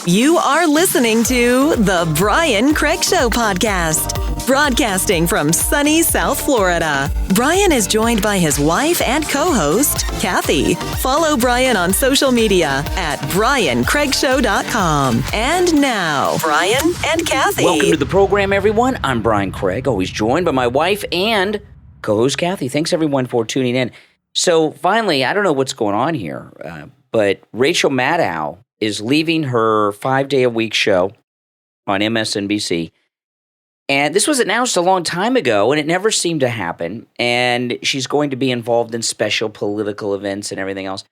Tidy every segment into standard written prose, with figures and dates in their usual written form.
You are listening to The Brian Craig Show podcast, broadcasting from sunny South Florida. Brian is joined by his wife and co-host, Kathy. Follow Brian on social media at briancraigshow.com. And now, Brian and Kathy. Welcome to the program, everyone. I'm Brian Craig, always joined by my wife and co-host, Kathy. Thanks, everyone, for tuning in. So finally, I don't know what's going on here, but Rachel Maddow is leaving her 5-day-a-week show on MSNBC. And this was announced a long time ago, and it never seemed to happen. And she's going to be involved in special political events and everything else.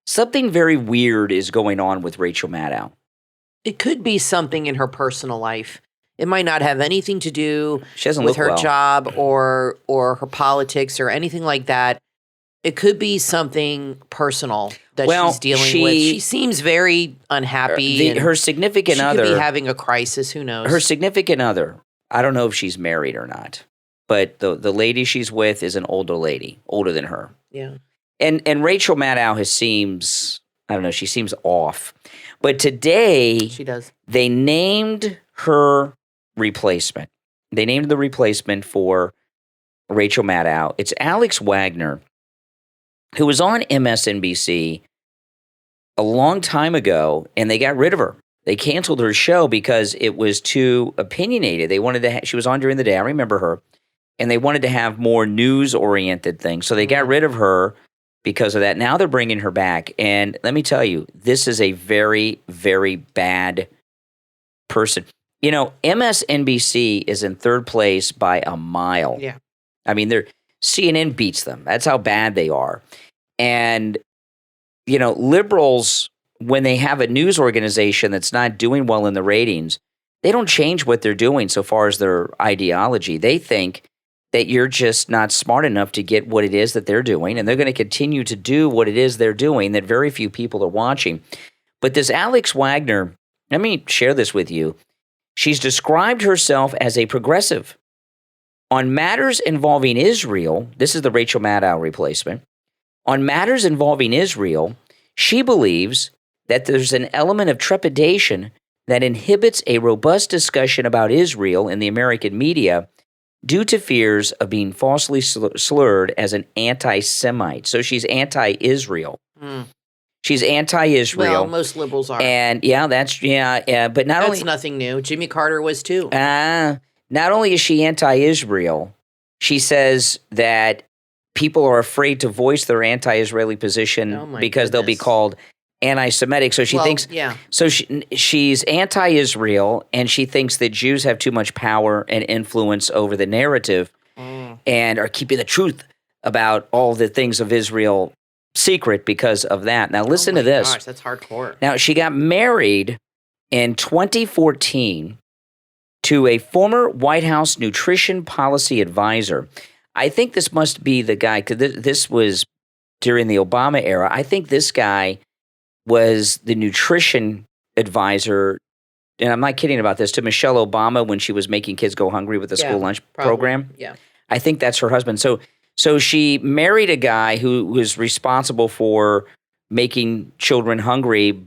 Something very weird is going on with Rachel Maddow. It could be something in her personal life. It might not have anything to do with her job or her politics or anything like that. It could be something personal that she's dealing with. She seems very unhappy. Her significant other could be having a crisis. Who knows? Her significant other, I don't know if she's married or not, but the lady she's with is an older lady, older than her. Yeah. And Rachel Maddow seems off. But today, she does. They named her replacement. They named the replacement for Rachel Maddow. It's Alex Wagner, who was on MSNBC a long time ago, and they got rid of her. They canceled her show because it was too opinionated. They wanted to. She was on during the day. I remember her, and they wanted to have more news-oriented things. So they got rid of her because of that. Now they're bringing her back, and let me tell you, this is a very, very bad person. You know, MSNBC is in third place by a mile. Yeah, I mean, CNN beats them. That's how bad they are. And, you know, liberals, when they have a news organization that's not doing well in the ratings, they don't change what they're doing so far as their ideology. They think that you're just not smart enough to get what it is that they're doing, and they're going to continue to do what it is they're doing that very few people are watching. But this Alex Wagner, let me share this with you. She's described herself as a progressive. On matters involving Israel, this is the Rachel Maddow replacement. On matters involving Israel, she believes that there's an element of trepidation that inhibits a robust discussion about Israel in the American media due to fears of being falsely slurred as an anti-Semite. So she's anti-Israel. She's anti-Israel. Well, most liberals are. And but that's nothing new. Jimmy Carter was too. Not only is she anti-Israel, she says that people are afraid to voice their anti-Israeli position because they'll be called anti-Semitic. So she thinks. Yeah. So she's anti-Israel, and she thinks that Jews have too much power and influence over the narrative, and are keeping the truth about all the things of Israel secret because of that. Now listen to this. Gosh, that's hardcore. Now she got married in 2014 to a former White House nutrition policy advisor. I think this must be the guy, because this was during the Obama era. I think this guy was the nutrition advisor, and I'm not kidding about this, to Michelle Obama when she was making kids go hungry with the school lunch program. Yeah. I think that's her husband. So she married a guy who was responsible for making children hungry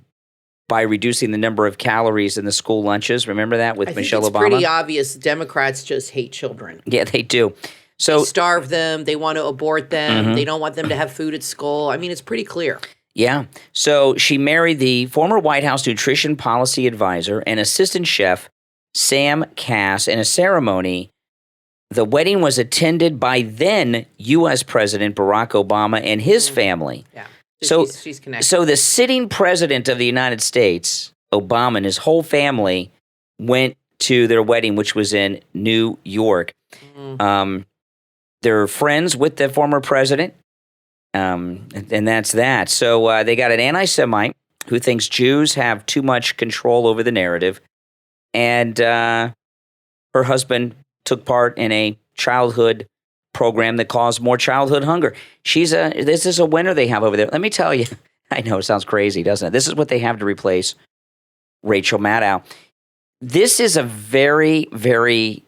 by reducing the number of calories in the school lunches. Remember that with Michelle Obama? It's pretty obvious Democrats just hate children. Yeah, they do. So they starve them. They want to abort them. They don't want them to have food at school. I mean, it's pretty clear. Yeah. So she married the former White House nutrition policy advisor and assistant chef, Sam Cass, in a ceremony. The wedding was attended by then U.S. President Barack Obama and his family. Yeah. So she's connected. So the sitting president of the United States, Obama, and his whole family went to their wedding, which was in New York. They're friends with the former president, and that's that. So they got an anti-Semite who thinks Jews have too much control over the narrative, and her husband took part in a childhood program that caused more childhood hunger. This is a winner they have over there. Let me tell you, I know it sounds crazy, doesn't it? This is what they have to replace Rachel Maddow. This is a very, very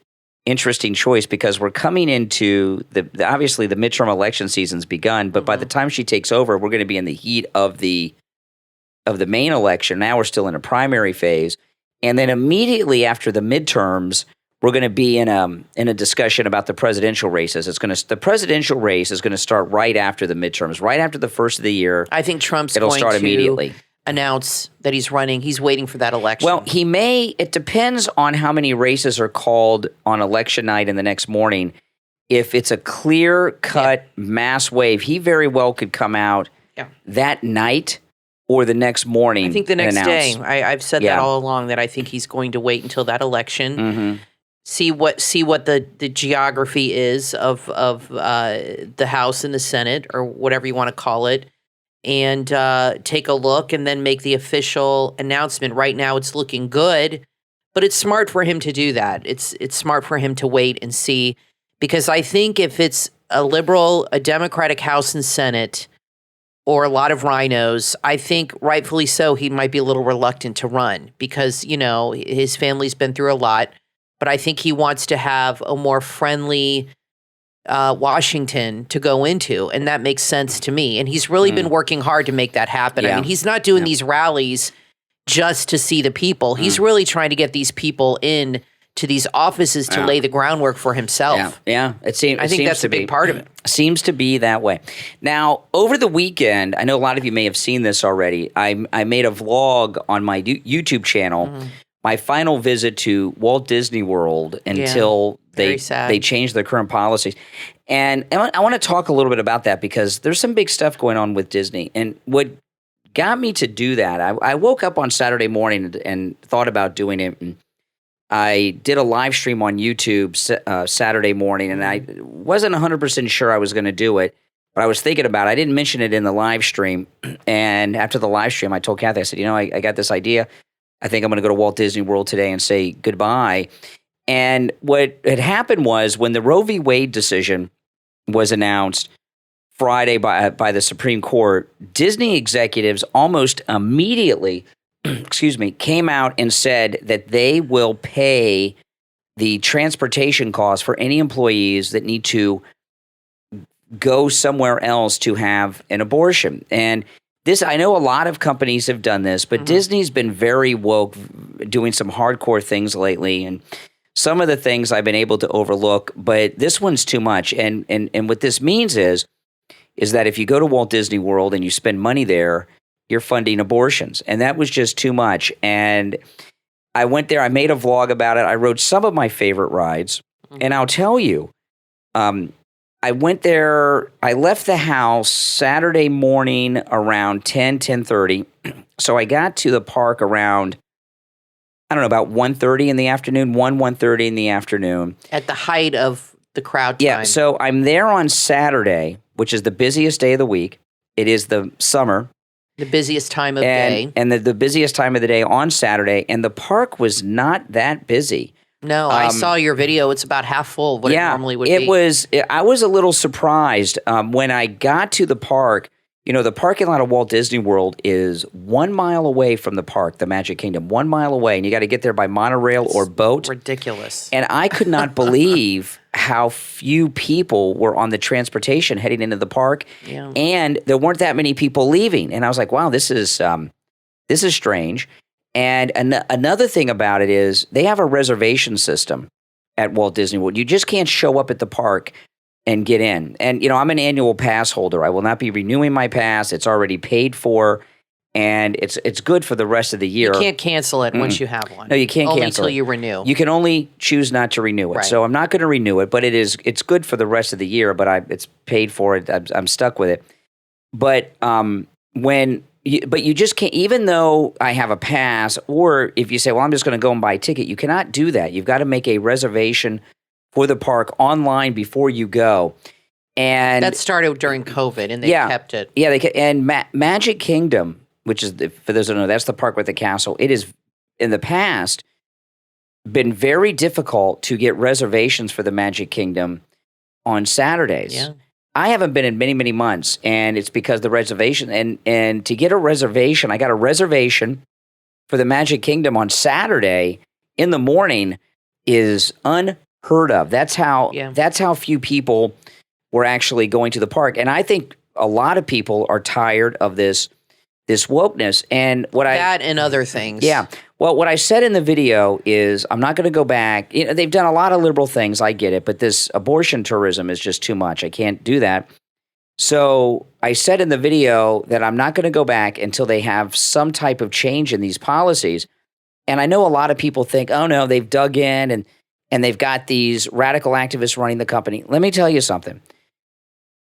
interesting choice because we're coming into obviously the midterm election season's begun, but by the time she takes over, we're going to be in the heat of the of the main election. Now we're still in a primary phase. And then immediately after the midterms, we're going to be in a discussion about the presidential races. The presidential race is going to start right after the midterms, right after the first of the year. I think Trump's it'll going start to immediately. Announce that he's running. He's waiting for that election. Well, he may. It depends on how many races are called on election night and the next morning. If it's a clear-cut mass wave, he very well could come out that night or the next morning. I think the next day. I've said that all along, that I think he's going to wait until that election, see what the geography is of the House and the Senate, or whatever you want to call it, and take a look and then make the official announcement. Right now it's looking good, but it's smart for him to do that. It's smart for him to wait and see, because I think if it's a Democratic House and Senate, or a lot of rhinos, I think rightfully so, he might be a little reluctant to run, because, his family's been through a lot, but I think he wants to have a more friendly Washington to go into, and that makes sense to me. And he's really been working hard to make that happen. I mean, he's not doing these rallies just to see the people. He's really trying to get these people in to these offices to lay the groundwork for himself. Yeah. I think that's a big part of it. Seems to be that way. Now, over the weekend, I know a lot of you may have seen this already. I made a vlog on my YouTube channel, my final visit to Walt Disney World until they changed their current policies. And I want to talk a little bit about that, because there's some big stuff going on with Disney. And what got me to do that, I woke up on Saturday morning and thought about doing it. And I did a live stream on YouTube Saturday morning, and I wasn't 100% sure I was going to do it, but I was thinking about it. I didn't mention it in the live stream. And after the live stream, I told Kathy, I said, I got this idea. I think I'm going to go to Walt Disney World today and say goodbye. And what had happened was, when the Roe v. Wade decision was announced Friday by the Supreme Court, Disney executives almost immediately came out and said that they will pay the transportation costs for any employees that need to go somewhere else to have an abortion. And this, I know a lot of companies have done this, but Disney's been very woke, doing some hardcore things lately. And some of the things I've been able to overlook, but this one's too much. And what this means is that if you go to Walt Disney World and you spend money there, you're funding abortions. And that was just too much. And I went there, I made a vlog about it. I rode some of my favorite rides. And I'll tell you, I went there, I left the house Saturday morning around 10:30. So I got to the park around, about 1:30 in the afternoon, 1:30 in the afternoon. At the height of the crowd time. Yeah, so I'm there on Saturday, which is the busiest day of the week. It is the summer. The busiest time of day. And the busiest time of the day on Saturday, and the park was not that busy. No, I saw your video. It's about half full of what it normally would be. I was a little surprised when I got to the park. The parking lot of Walt Disney World is 1 mile away from the park, the Magic Kingdom, 1 mile away, and you got to get there by monorail or boat. Ridiculous. And I could not believe how few people were on the transportation heading into the park, and there weren't that many people leaving. And I was like, wow, this is strange. And another thing about it is they have a reservation system at Walt Disney World. You just can't show up at the park and get in. And, I'm an annual pass holder. I will not be renewing my pass. It's already paid for, and it's good for the rest of the year. You can't cancel it once you have one. No, you can't only cancel it. Only until you renew. You can only choose not to renew it. Right. So I'm not going to renew it, but it's good for the rest of the year, but it's paid for it. I'm stuck with it. But you just can't, even though I have a pass, or if you say, well, I'm just going to go and buy a ticket, you cannot do that. You've got to make a reservation for the park online before you go. And that started during COVID, and they kept it. Yeah, and Magic Kingdom, which is, for those who don't know, that's the park with the castle. It is, in the past, been very difficult to get reservations for the Magic Kingdom on Saturdays. Yeah. I haven't been in many, many months, and it's because the reservation, and to get a reservation, I got a reservation for the Magic Kingdom on Saturday in the morning is unheard of. That's how few people were actually going to the park. And I think a lot of people are tired of this wokeness. And that and other things. Yeah. Well, what I said in the video is I'm not going to go back. They've done a lot of liberal things. I get it. But this abortion tourism is just too much. I can't do that. So I said in the video that I'm not going to go back until they have some type of change in these policies. And I know a lot of people think, oh, no, they've dug in and they've got these radical activists running the company. Let me tell you something.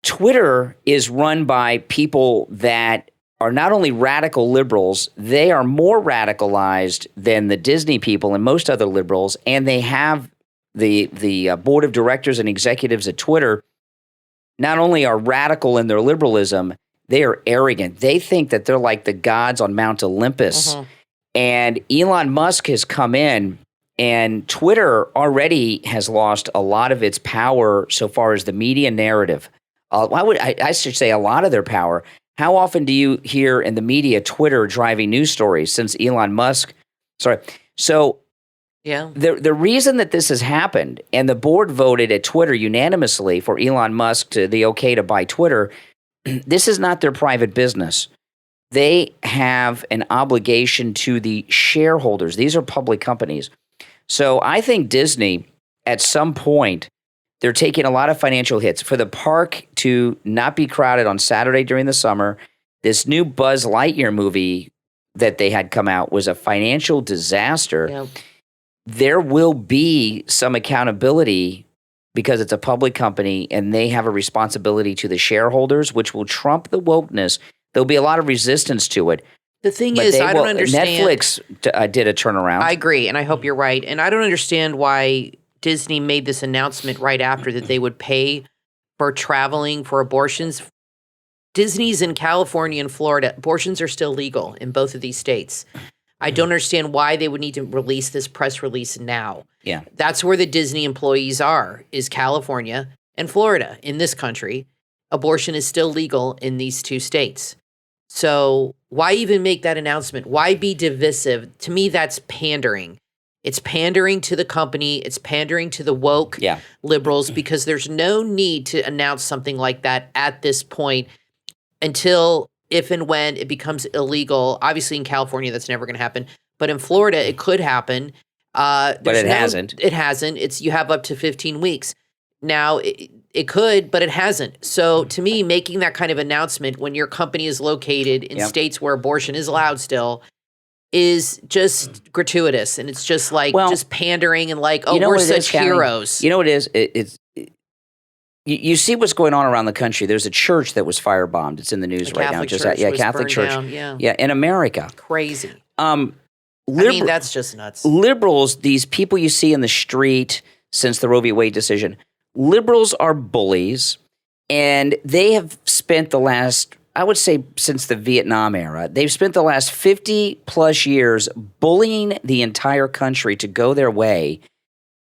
Twitter is run by people that are not only radical liberals, they are more radicalized than the Disney people and most other liberals. And they have the board of directors and executives at Twitter not only are radical in their liberalism, they are arrogant. They think that they're like the gods on Mount Olympus. Mm-hmm. And Elon Musk has come in, and Twitter already has lost a lot of its power so far as the media narrative. I should say a lot of their power. How often do you hear in the media Twitter driving news stories since Elon Musk? So yeah, the reason that this has happened, and the board voted at Twitter unanimously for Elon Musk to the okay to buy Twitter, this is not their private business. They have an obligation to the shareholders. These are public companies. So I think Disney, at some point, they're taking a lot of financial hits. For the park to not be crowded on Saturday during the summer, this new Buzz Lightyear movie that they had come out was a financial disaster. Yep. There will be some accountability because it's a public company and they have a responsibility to the shareholders, which will trump the wokeness. There'll be a lot of resistance to it. The thing is, I don't understand. Netflix did a turnaround. I agree, and I hope you're right. And I don't understand why Disney made this announcement right after that they would pay for traveling for abortions. Disney's in California and Florida. Abortions are still legal in both of these states. I don't understand why they would need to release this press release now. Yeah. That's where the Disney employees are, is California and Florida in this country. Abortion is still legal in these two states. So why even make that announcement? Why be divisive? To me, that's pandering. It's pandering to the company. It's pandering to the woke liberals, because there's no need to announce something like that at this point until if and when it becomes illegal. Obviously, in California, that's never going to happen. But in Florida, it could happen. But it hasn't. It hasn't. You have up to 15 weeks. Now, it could, but it hasn't. So to me, making that kind of announcement when your company is located in states where abortion is allowed still is just gratuitous. And it's just like just pandering and like, oh, we're such heroes. You know what it is? You see what's going on around the country. There's a church that was firebombed. It's in the news right now. Catholic Church. Down, yeah, in America. Crazy. I mean, that's just nuts. Liberals, these people you see in the street since the Roe v. Wade decision, liberals are bullies, and they have spent the last, I would say since the Vietnam era, they've spent the last 50 plus years bullying the entire country to go their way.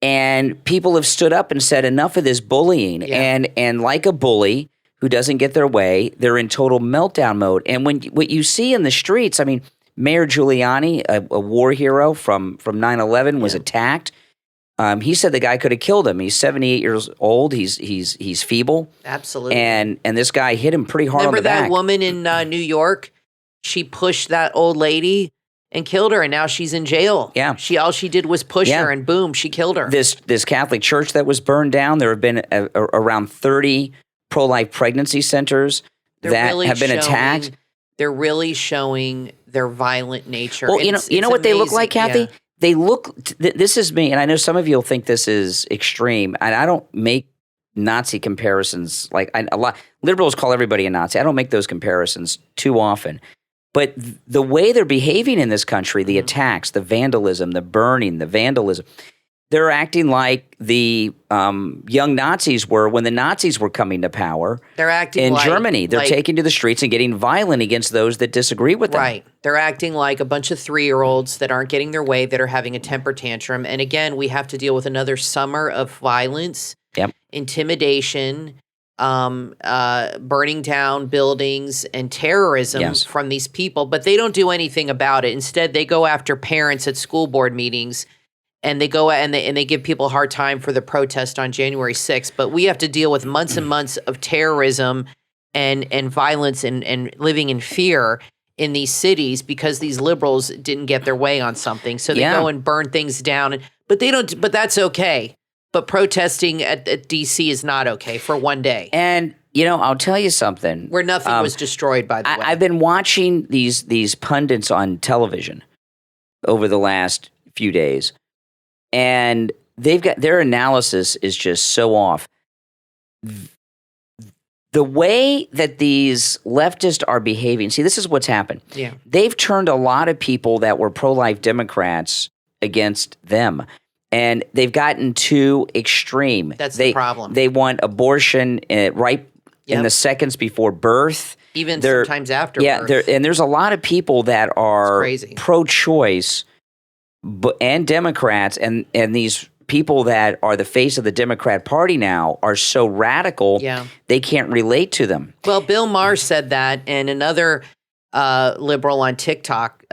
And people have stood up and said, enough of this bullying. Yeah. And like a bully who doesn't get their way, they're in total meltdown mode. And what you see in the streets, I mean, Mayor Giuliani, a war hero from 9/11, was attacked. He said the guy could have killed him. He's 78 years old. He's feeble. Absolutely. And this guy hit him pretty hard on the back. Remember that woman in New York? She pushed that old lady and killed her, and now she's in jail. Yeah. All she did was push her, and boom, she killed her. This Catholic church that was burned down, there have been around 30 pro-life pregnancy centers that have been attacked. They're really showing their violent nature. Well, you know what they look like, Kathy? Yeah. They look, this is me, and I know some of you will think this is extreme, and I don't make Nazi comparisons. Like a lot liberals call everybody a Nazi. I don't make those comparisons too often. But the way they're behaving in this country, the attacks, the vandalism, the burning, the vandalism, they're acting like the young Nazis were when the Nazis were coming to power. They're acting in Germany. They're taking to the streets and getting violent against those that disagree with them. Right. They're acting like a bunch of 3-year-olds that aren't getting their way, that are having a temper tantrum. And again, we have to deal with another summer of violence, intimidation, burning down buildings, and terrorism from these people. But they don't do anything about it. Instead, they go after parents at school board meetings. And they go and they give people a hard time for the protest on January 6th. But we have to deal with months and months of terrorism and violence and living in fear in these cities because these liberals didn't get their way on something. So they go and burn things down. But that's okay. But protesting at DC is not okay for one day. And, I'll tell you something. Where nothing was destroyed, by the way. I've been watching these pundits on television over the last few days, and they've got their analysis is just so off. The way that these leftists are behaving, see, this is what's happened. Yeah. They've turned a lot of people that were pro-life Democrats against them. And they've gotten too extreme. That's the problem. They want abortion right in the seconds before birth. Even sometimes after birth. Yeah, and there's a lot of people that are pro-choice and Democrats, and these people that are the face of the Democrat Party now are so radical, they can't relate to them. Well, Bill Maher said that, and another liberal on TikTok,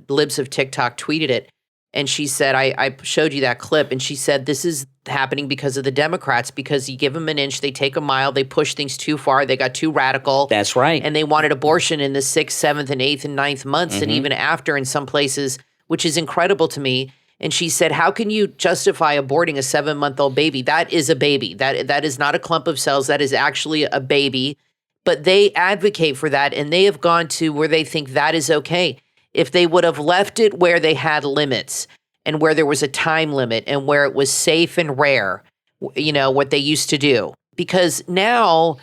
Libs of TikTok, tweeted it. And she said, I showed you that clip, and she said, this is happening because of the Democrats, because you give them an inch, they take a mile, they push things too far, they got too radical. That's right. And they wanted abortion in the 6th, 7th, and 8th, and 9th months, and even after in some places, which is incredible to me. And she said, how can you justify aborting a 7-month-old baby? That is a baby. That is not a clump of cells. That is actually a baby. But they advocate for that, and they have gone to where they think that is okay. If they would have left it where they had limits and where there was a time limit and where it was safe and rare, what they used to do. Because now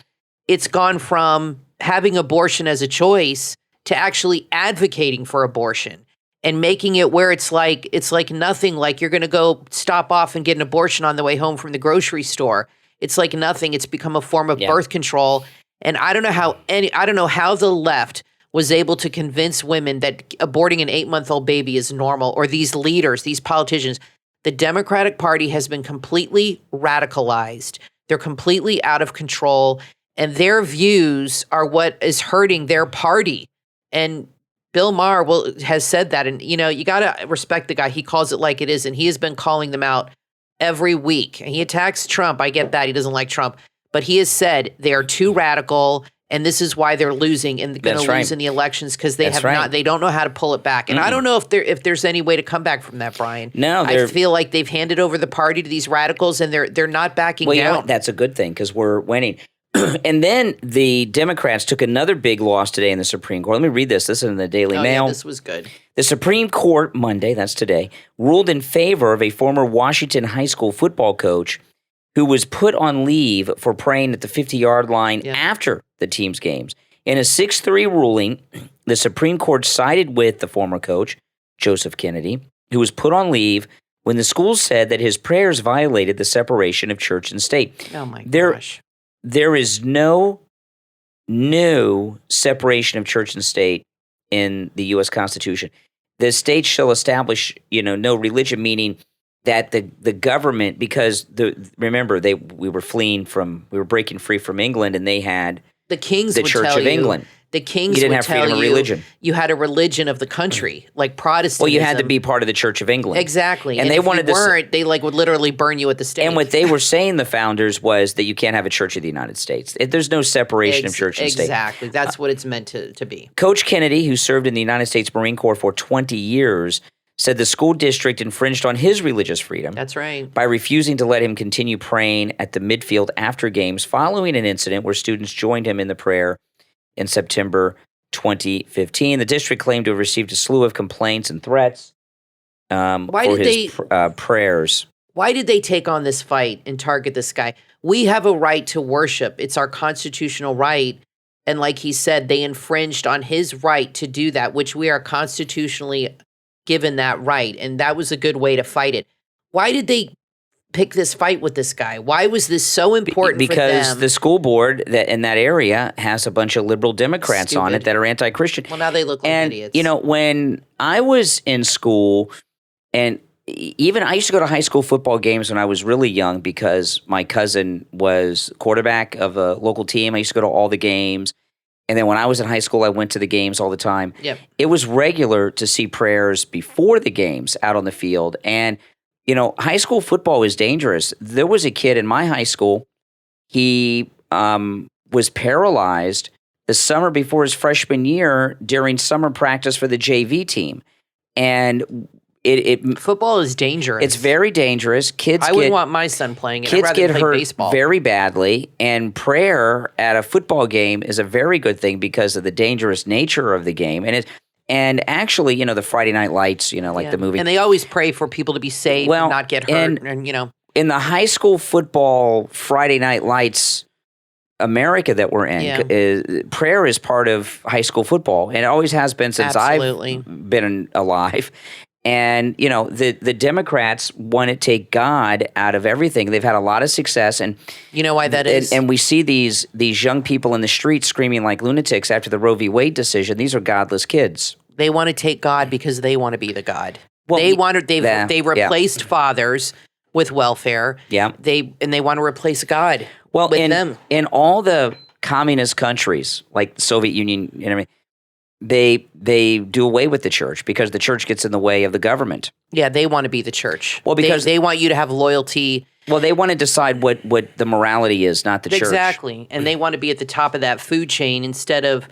it's gone from having abortion as a choice to actually advocating for abortion and making it where it's like nothing, like you're going to go stop off and get an abortion on the way home from the grocery store. It's like nothing. It's become a form of birth control. And I don't know how the left was able to convince women that aborting an 8-month-old baby is normal, or these leaders, these politicians. The Democratic Party has been completely radicalized. They're completely out of control, and their views are what is hurting their party. And Bill Maher has said that, and you got to respect the guy. He calls it like it is, and he has been calling them out every week. And he attacks Trump. I get that. He doesn't like Trump. But he has said they are too radical, and this is why they're losing and going to lose in the elections, because they they don't know how to pull it back. And I don't know if there's any way to come back from that, Brian. No, I feel like they've handed over the party to these radicals, and they're not backing down. That's a good thing, because we're winning. And then the Democrats took another big loss today in the Supreme Court. Let me read this. This is in the Daily Mail. Yeah, this was good. The Supreme Court, Monday, that's today, ruled in favor of a former Washington high school football coach who was put on leave for praying at the 50-yard line after the team's games. In a 6-3 ruling, the Supreme Court sided with the former coach, Joseph Kennedy, who was put on leave when the school said that his prayers violated the separation of church and state. Oh, my gosh. There is no new separation of church and state in the U.S. Constitution. The state shall establish, no religion, meaning that the government, because remember we were breaking free from England, and they had the kings the Church of England. The kings you didn't would have tell freedom of religion. You had a religion of the country, like Protestantism. Well, you had to be part of the Church of England. Exactly. And they wanted to weren't, they would literally burn you at the stake. And what they were saying, the founders, was that you can't have a church of the United States. There's no separation of church and state. Exactly. That's what it's meant to be. Coach Kennedy, who served in the United States Marine Corps for 20 years, said the school district infringed on his religious freedom. That's right. By refusing to let him continue praying at the midfield after games following an incident where students joined him in the prayer in September 2015. The district claimed to have received a slew of complaints and threats for his prayers. Why did they take on this fight and target this guy? We have a right to worship. It's our constitutional right. And like he said, they infringed on his right to do that, which we are constitutionally given that right. And that was a good way to fight it. Why did they pick this fight with this guy? Why was this so important for them? Because the school board that in that area has a bunch of liberal Democrats on it that are anti-Christian. Well, now they look like idiots. When I was in school, and even I used to go to high school football games when I was really young because my cousin was quarterback of a local team. I used to go to all the games. And then when I was in high school, I went to the games all the time. Yep. It was regular to see prayers before the games out on the field. And high school football is dangerous. There was a kid in my high school. He was paralyzed the summer before his freshman year during summer practice for the JV team. And football is dangerous. It's very dangerous. I wouldn't want my son playing it. I'd Kids rather get play hurt baseball. very badly, and prayer at a football game is a very good thing because of the dangerous nature of the game. And actually, the Friday Night Lights, like the movie. And they always pray for people to be safe and not get hurt. And in the high school football Friday Night Lights America that we're in, prayer is part of high school football, and it always has been since I've been alive. And, the Democrats want to take God out of everything. They've had a lot of success. And you know why that is? And we see these young people in the streets screaming like lunatics after the Roe v. Wade decision. These are godless kids. They want to take God because they want to be the God. Well, they replaced fathers with welfare. Yeah. They want to replace God with them. In all the communist countries, like the Soviet Union and everything, they do away with the church because the church gets in the way of the government. Yeah, they want to be the church. Well, because they want you to have loyalty. Well, they want to decide what the morality is, not the church. Exactly. And they want to be at the top of that food chain instead of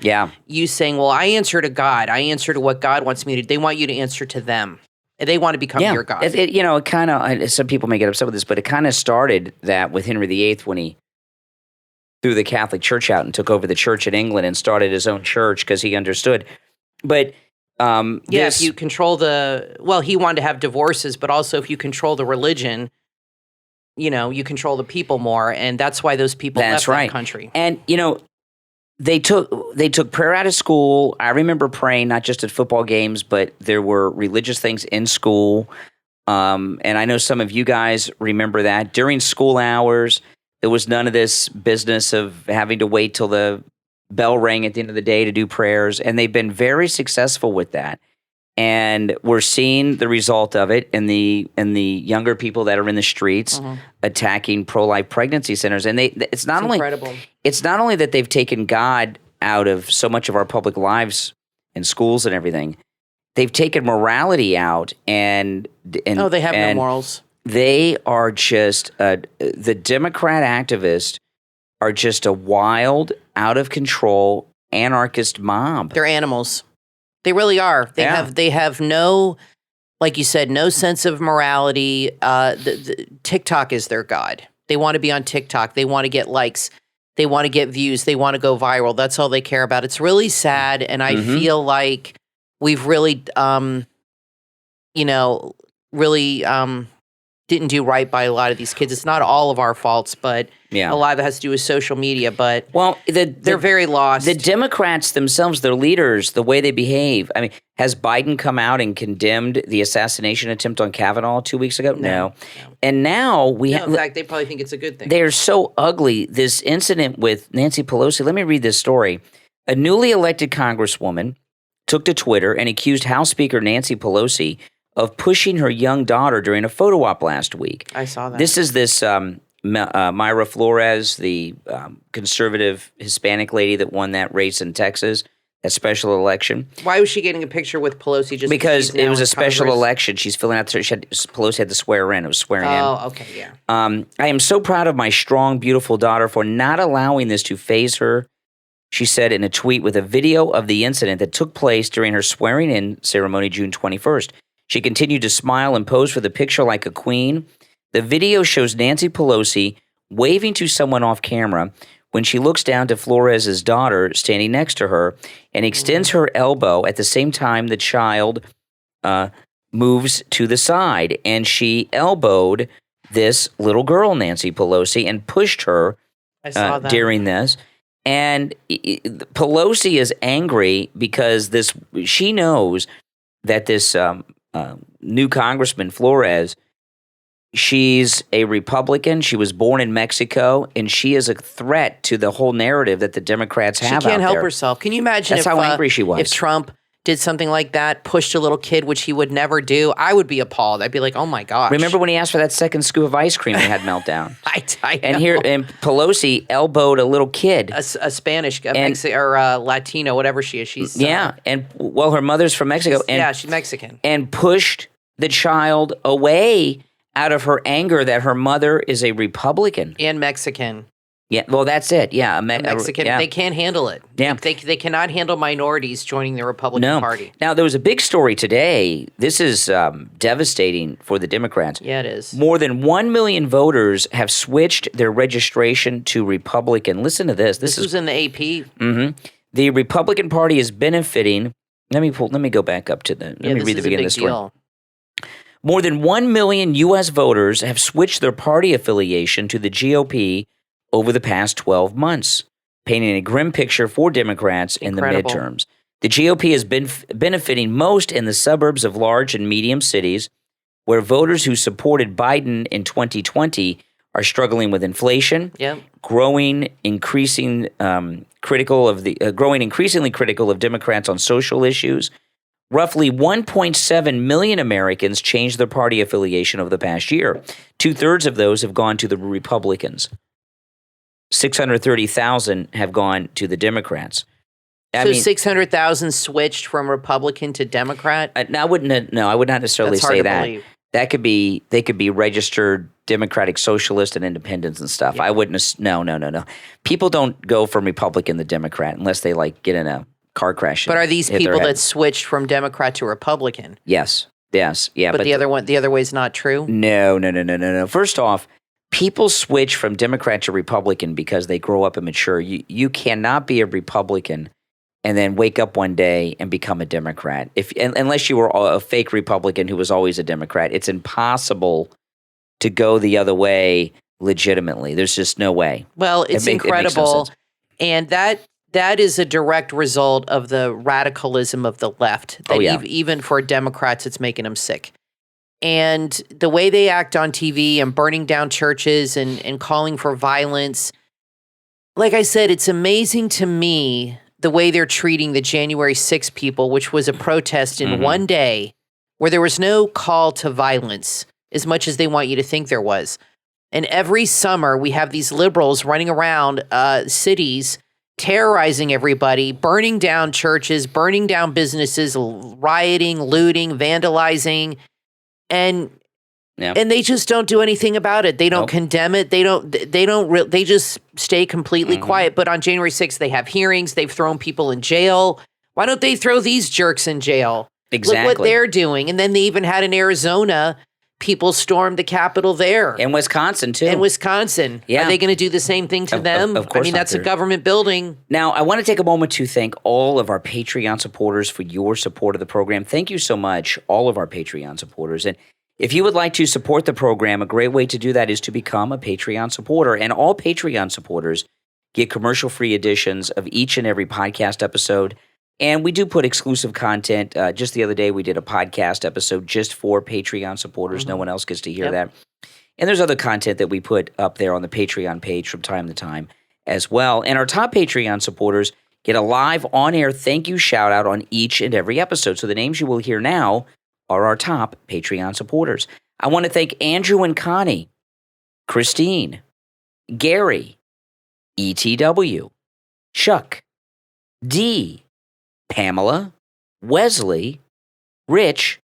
you saying, well, I answer to God. I answer to what God wants me to do. They want you to answer to them. They want to become your God. It kind of, some people may get upset with this, but it kind of started that with Henry VIII when he threw the Catholic Church out and took over the church in England and started his own church because he understood. But if you control he wanted to have divorces, but also if you control the religion, you control the people more, and that's why those people left that country. And they took prayer out of school. I remember praying not just at football games, but there were religious things in school. And I know some of you guys remember that during school hours. There was none of this business of having to wait till the bell rang at the end of the day to do prayers, and they've been very successful with that. And we're seeing the result of it in the younger people that are in the streets attacking pro-life pregnancy centers. And it's not only that they've taken God out of so much of our public lives and schools and everything. They've taken morality out, and they have no morals. They are just the Democrat activists are just a wild, out of control anarchist mob. They're animals. They really are. They have no, like you said, no sense of morality. The TikTok is their god. They want to be on TikTok. They want to get likes. They want to get views. They want to go viral. That's all they care about. It's really sad, and I feel like we've really, didn't do right by a lot of these kids. It's not all of our faults, but a lot of it has to do with social media. But they're very lost. The Democrats themselves, their leaders, the way they behave. I mean, has Biden come out and condemned the assassination attempt on Kavanaugh 2 weeks ago? No. And now in fact, they probably think it's a good thing. They're so ugly. This incident with Nancy Pelosi, let me read this story. A newly elected congresswoman took to Twitter and accused House Speaker Nancy Pelosi of pushing her young daughter during a photo op last week. I saw that. This is Mayra Flores, the conservative Hispanic lady that won that race in Texas, that special election. Why was she getting a picture with Pelosi? Just because it was a special election. She's filling out. Pelosi had to swear in. It was swearing in. Oh, okay, yeah. I am so proud of my strong, beautiful daughter for not allowing this to faze her, she said in a tweet with a video of the incident that took place during her swearing-in ceremony June 21st. She continued to smile and pose for the picture like a queen. The video shows Nancy Pelosi waving to someone off camera when she looks down to Flores' daughter standing next to her and extends her elbow at the same time the child moves to the side. And she elbowed this little girl, Nancy Pelosi, and pushed her during this. And Pelosi is angry because she knows that this new Congressman Flores, she's a Republican. She was born in Mexico, and she is a threat to the whole narrative that the Democrats have out there. She can't help herself. Can you imagine how angry she was. If Trump did something like that, pushed a little kid, which he would never do? I would be appalled. I'd be like, oh my gosh. Remember when he asked for that second scoop of ice cream and had meltdown? I and Pelosi elbowed a little kid. A Spanish, or Latino, whatever she is. She's her mother's from Mexico. She's Mexican. And pushed the child away out of her anger that her mother is a Republican. And Mexican. Yeah, well, that's it. Yeah, Mexican, they can't handle it. Yeah. They cannot handle minorities joining the Republican Party. Now, there was a big story today. This is devastating for the Democrats. Yeah, it is. More than 1 million voters have switched their registration to Republican. Listen to this. This was in the AP. Mm-hmm. The Republican Party is benefiting. Let me go back up to let me read the beginning of the story. Deal. More than 1 million U.S. voters have switched their party affiliation to the GOP over the past 12 months, painting a grim picture for Democrats in the midterms. The GOP has been benefiting most in the suburbs of large and medium cities, where voters who supported Biden in 2020 are struggling with inflation, growing increasingly critical of Democrats on social issues. Roughly 1.7 million Americans changed their party affiliation over the past year. 2/3 of those have gone to the Republicans. 630,000 have gone to the Democrats. I mean, 600,000 switched from Republican to Democrat? I would not necessarily say that. Believe. They could be registered Democratic Socialist and Independents and stuff. Yeah. I wouldn't. No. People don't go from Republican to Democrat unless they get in a car crash. But are these people that switched from Democrat to Republican? Yes. Yeah. But the other way is not true? No. First off, people switch from Democrat to Republican because they grow up and mature. You cannot be a Republican and then wake up one day and become a Democrat. Unless you were a fake Republican who was always a Democrat, it's impossible to go the other way legitimately. There's just no way. Well, it's incredible. And that is a direct result of the radicalism of the left. Even for Democrats, it's making them sick. And the way they act on TV and burning down churches and calling for violence, like I said, it's amazing to me the way they're treating the January 6 people, which was a protest in one day where there was no call to violence as much as they want you to think there was. And every summer we have these liberals running around cities terrorizing everybody, burning down churches, burning down businesses, rioting, looting, vandalizing. And they just don't do anything about it. They don't condemn it. They just stay completely quiet. But on January 6th, they have hearings. They've thrown people in jail. Why don't they throw these jerks in jail? Exactly. Look what they're doing. And then they even had in Arizona, people stormed the Capitol there. In Wisconsin, too. Yeah. Are they going to do the same thing to them? Of course that's a government building. Now, I want to take a moment to thank all of our Patreon supporters for your support of the program. Thank you so much, all of our Patreon supporters. And if you would like to support the program, a great way to do that is to become a Patreon supporter. And all Patreon supporters get commercial-free editions of each and every podcast episode. And we do put exclusive content. Just the other day, we did a podcast episode just for Patreon supporters. No one else gets to hear that. And there's other content that we put up there on the Patreon page from time to time as well. And our top Patreon supporters get a live on-air thank you shout-out on each and every episode. So the names you will hear now are our top Patreon supporters. I want to thank Andrew and Connie, Christine, Gary, ETW, Chuck, D, Pamela, Wesley, Rich,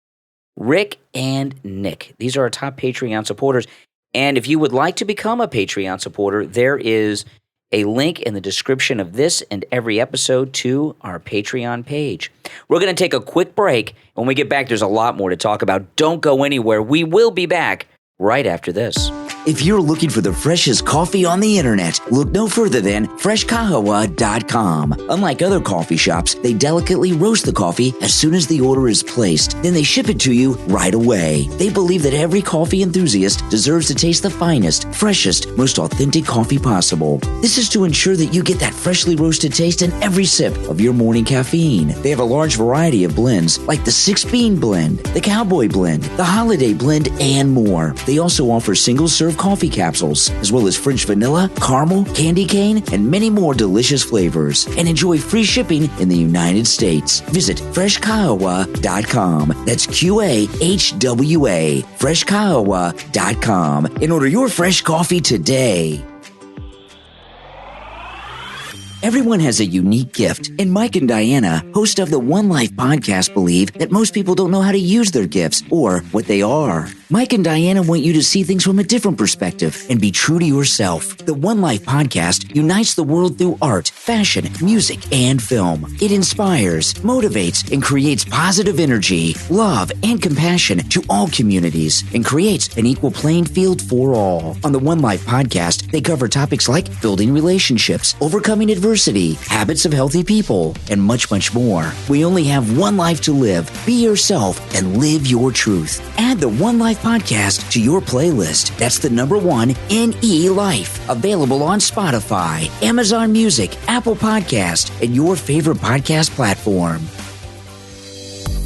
Rick, and Nick. These are our top Patreon supporters. And if you would like to become a Patreon supporter, there is a link in the description of this and every episode to our Patreon page. We're going to take a quick break. When we get back, there's a lot more to talk about. Don't go anywhere. We will be back right after this. If you're looking for the freshest coffee on the internet, look no further than freshkahawa.com. Unlike other coffee shops, they delicately roast the coffee as soon as the order is placed. Then they ship it to you right away. They believe that every coffee enthusiast deserves to taste the finest, freshest, most authentic coffee possible. This is to ensure that you get that freshly roasted taste in every sip of your morning caffeine. They have a large variety of blends like the 6-bean blend, the cowboy blend, the holiday blend, and more. They also offer single-serve coffee capsules, as well as French vanilla, caramel, candy cane, and many more delicious flavors. And enjoy free shipping in the United States. Visit freshkahawa.com. That's QAHWA. freshkahawa.com. And order your fresh coffee today. Everyone has a unique gift, and Mike and Diana, host of the One Life podcast, believe that most people don't know how to use their gifts or what they are. Mike and Diana want you to see things from a different perspective and be true to yourself. The One Life podcast unites the world through art, fashion, music, and film. It inspires, motivates, and creates positive energy, love, and compassion to all communities and creates an equal playing field for all. On the One Life podcast, they cover topics like building relationships, overcoming adversity, habits of healthy people, and much, much more. We only have one life to live. Be yourself and live your truth. Add the One Life podcast to your playlist. That's the number one NE Life. Available on Spotify, Amazon Music, Apple Podcast, and your favorite podcast platform.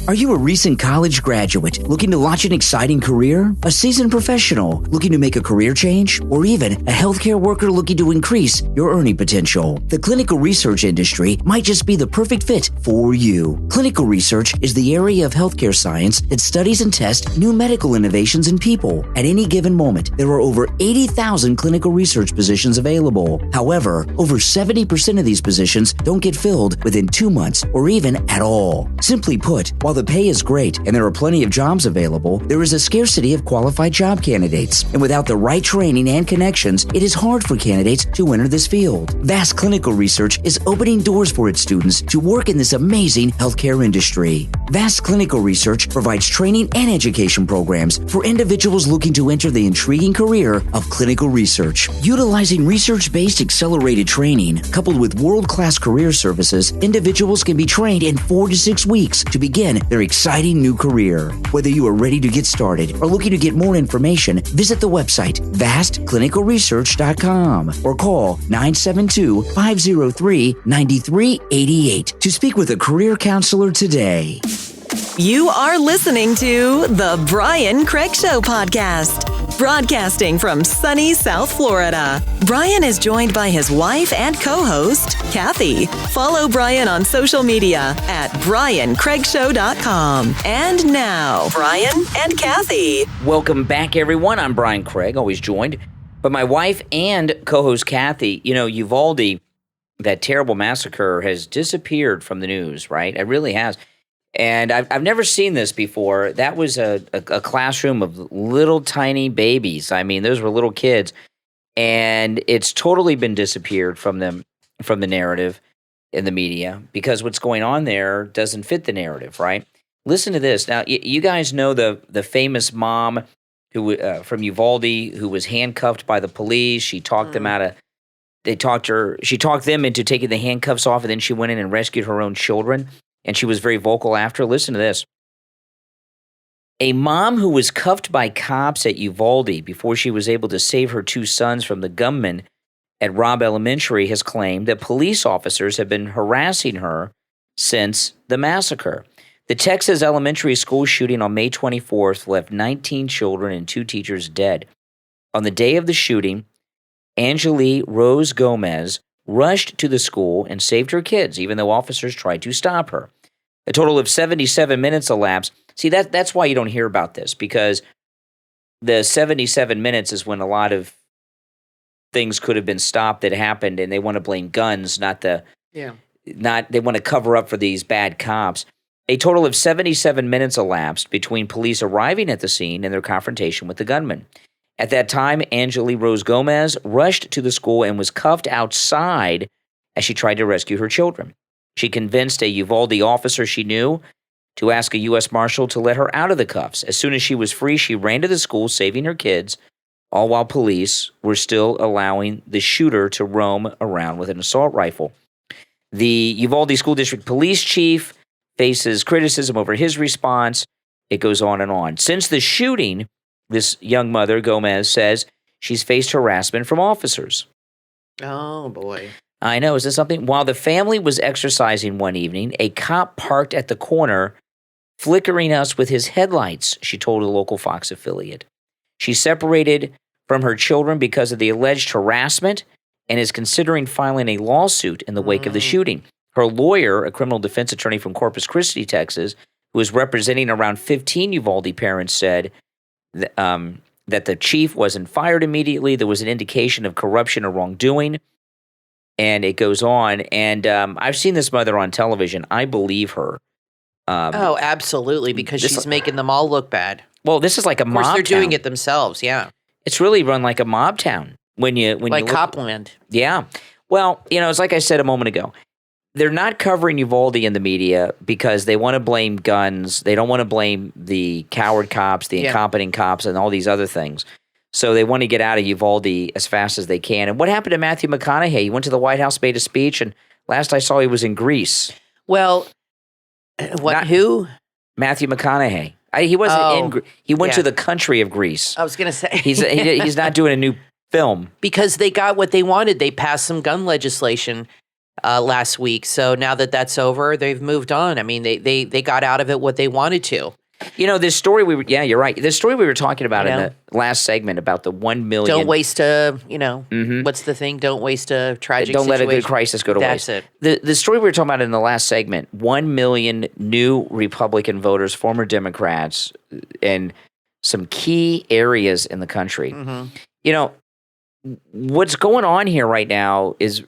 Are you a recent college graduate looking to launch an exciting career? A seasoned professional looking to make a career change? Or even a healthcare worker looking to increase your earning potential? The clinical research industry might just be the perfect fit for you. Clinical research is the area of healthcare science that studies and tests new medical innovations in people. At any given moment, there are over 80,000 clinical research positions available. However, over 70% of these positions don't get filled within 2 months or even at all. Simply put, while the pay is great and there are plenty of jobs available, there is a scarcity of qualified job candidates. And without the right training and connections, it is hard for candidates to enter this field. Vast Clinical Research is opening doors for its students to work in this amazing healthcare industry. Vast Clinical Research provides training and education programs for individuals looking to enter the intriguing career of clinical research. Utilizing research-based accelerated training, coupled with world-class career services, individuals can be trained in 4 to 6 weeks to begin their exciting new career. Whether you are ready to get started or looking to get more information, visit the website vastclinicalresearch.com or call 972-503-9388 to speak with a career counselor today. You are listening to the Brian Craig Show podcast. Broadcasting from sunny South Florida, Brian is joined by his wife and co-host, Kathy. Follow Brian on social media at BrianCraigShow.com. And now, Brian and Kathy. Welcome back, everyone. I'm Brian Craig, always joined by my wife and co-host, Kathy. You know, Uvalde, that terrible massacre, has disappeared from the news, right? It really has. And I've never seen this before. That was a classroom of little tiny babies. I mean, those were little kids. And it's totally been disappeared from the narrative in the media because what's going on there doesn't fit the narrative, right? Listen to this. Now, you guys know the famous mom who from Uvalde who was handcuffed by the police. She talked them out of she talked them into taking the handcuffs off, and then she went in and rescued her own children. And she was very vocal after. Listen to this. A mom who was cuffed by cops at Uvalde before she was able to save her 2 sons from the gunmen at Robb Elementary has claimed that police officers have been harassing her since the massacre. The Texas elementary school shooting on May 24th left 19 children and 2 teachers dead. On the day of the shooting, Angelique Rose Gomez rushed to the school and saved her kids, even though officers tried to stop her. A total of 77 minutes elapsed. See, that's why you don't hear about this, because the 77 minutes is when a lot of things could have been stopped that happened, and they want to blame guns, they want to cover up for these bad cops. A total of 77 minutes elapsed between police arriving at the scene and their confrontation with the gunman. At that time, Angelique Rose Gomez rushed to the school and was cuffed outside as she tried to rescue her children. She convinced a Uvalde officer she knew to ask a U.S. Marshal to let her out of the cuffs. As soon as she was free, she ran to the school, saving her kids, all while police were still allowing the shooter to roam around with an assault rifle. The Uvalde School District Police Chief faces criticism over his response. It goes on and on. Since the shooting, this young mother, Gomez, says she's faced harassment from officers. Oh, boy. I know. Is this something? While the family was exercising one evening, a cop parked at the corner, flickering us with his headlights, she told a local Fox affiliate. She separated from her children because of the alleged harassment and is considering filing a lawsuit in the wake of the shooting. Her lawyer, a criminal defense attorney from Corpus Christi, Texas, who is representing around 15 Uvalde parents, said that the chief wasn't fired immediately. There was an indication of corruption or wrongdoing. And it goes on. And I've seen this mother on television. I believe her. Oh, absolutely, because she's making them all look bad. Well, this is like a mob town. Of course, they're doing it themselves, yeah. It's really run like a mob town. When you like Copland. Yeah. Well, it's like I said a moment ago. They're not covering Uvalde in the media because they want to blame guns. They don't want to blame the coward cops, the incompetent cops, and all these other things. So they want to get out of Uvalde as fast as they can. And what happened to Matthew McConaughey? He went to the White House, made a speech, and last I saw he was in Greece. Well, who? Matthew McConaughey. He wasn't in Greece. He went to the country of Greece. I was going to say. He's not doing a new film. Because they got what they wanted. They passed some gun legislation last week. So now that that's over, they've moved on. I mean, they got out of it what they wanted to. This story you're right. This story we were talking about in the last segment about the 1 million. Don't waste what's the thing? Don't waste a tragic Don't situation. let a good crisis go to waste. That's it. The story we were talking about in the last segment, 1 million new Republican voters, former Democrats, in some key areas in the country. Mm-hmm. What's going on here right now is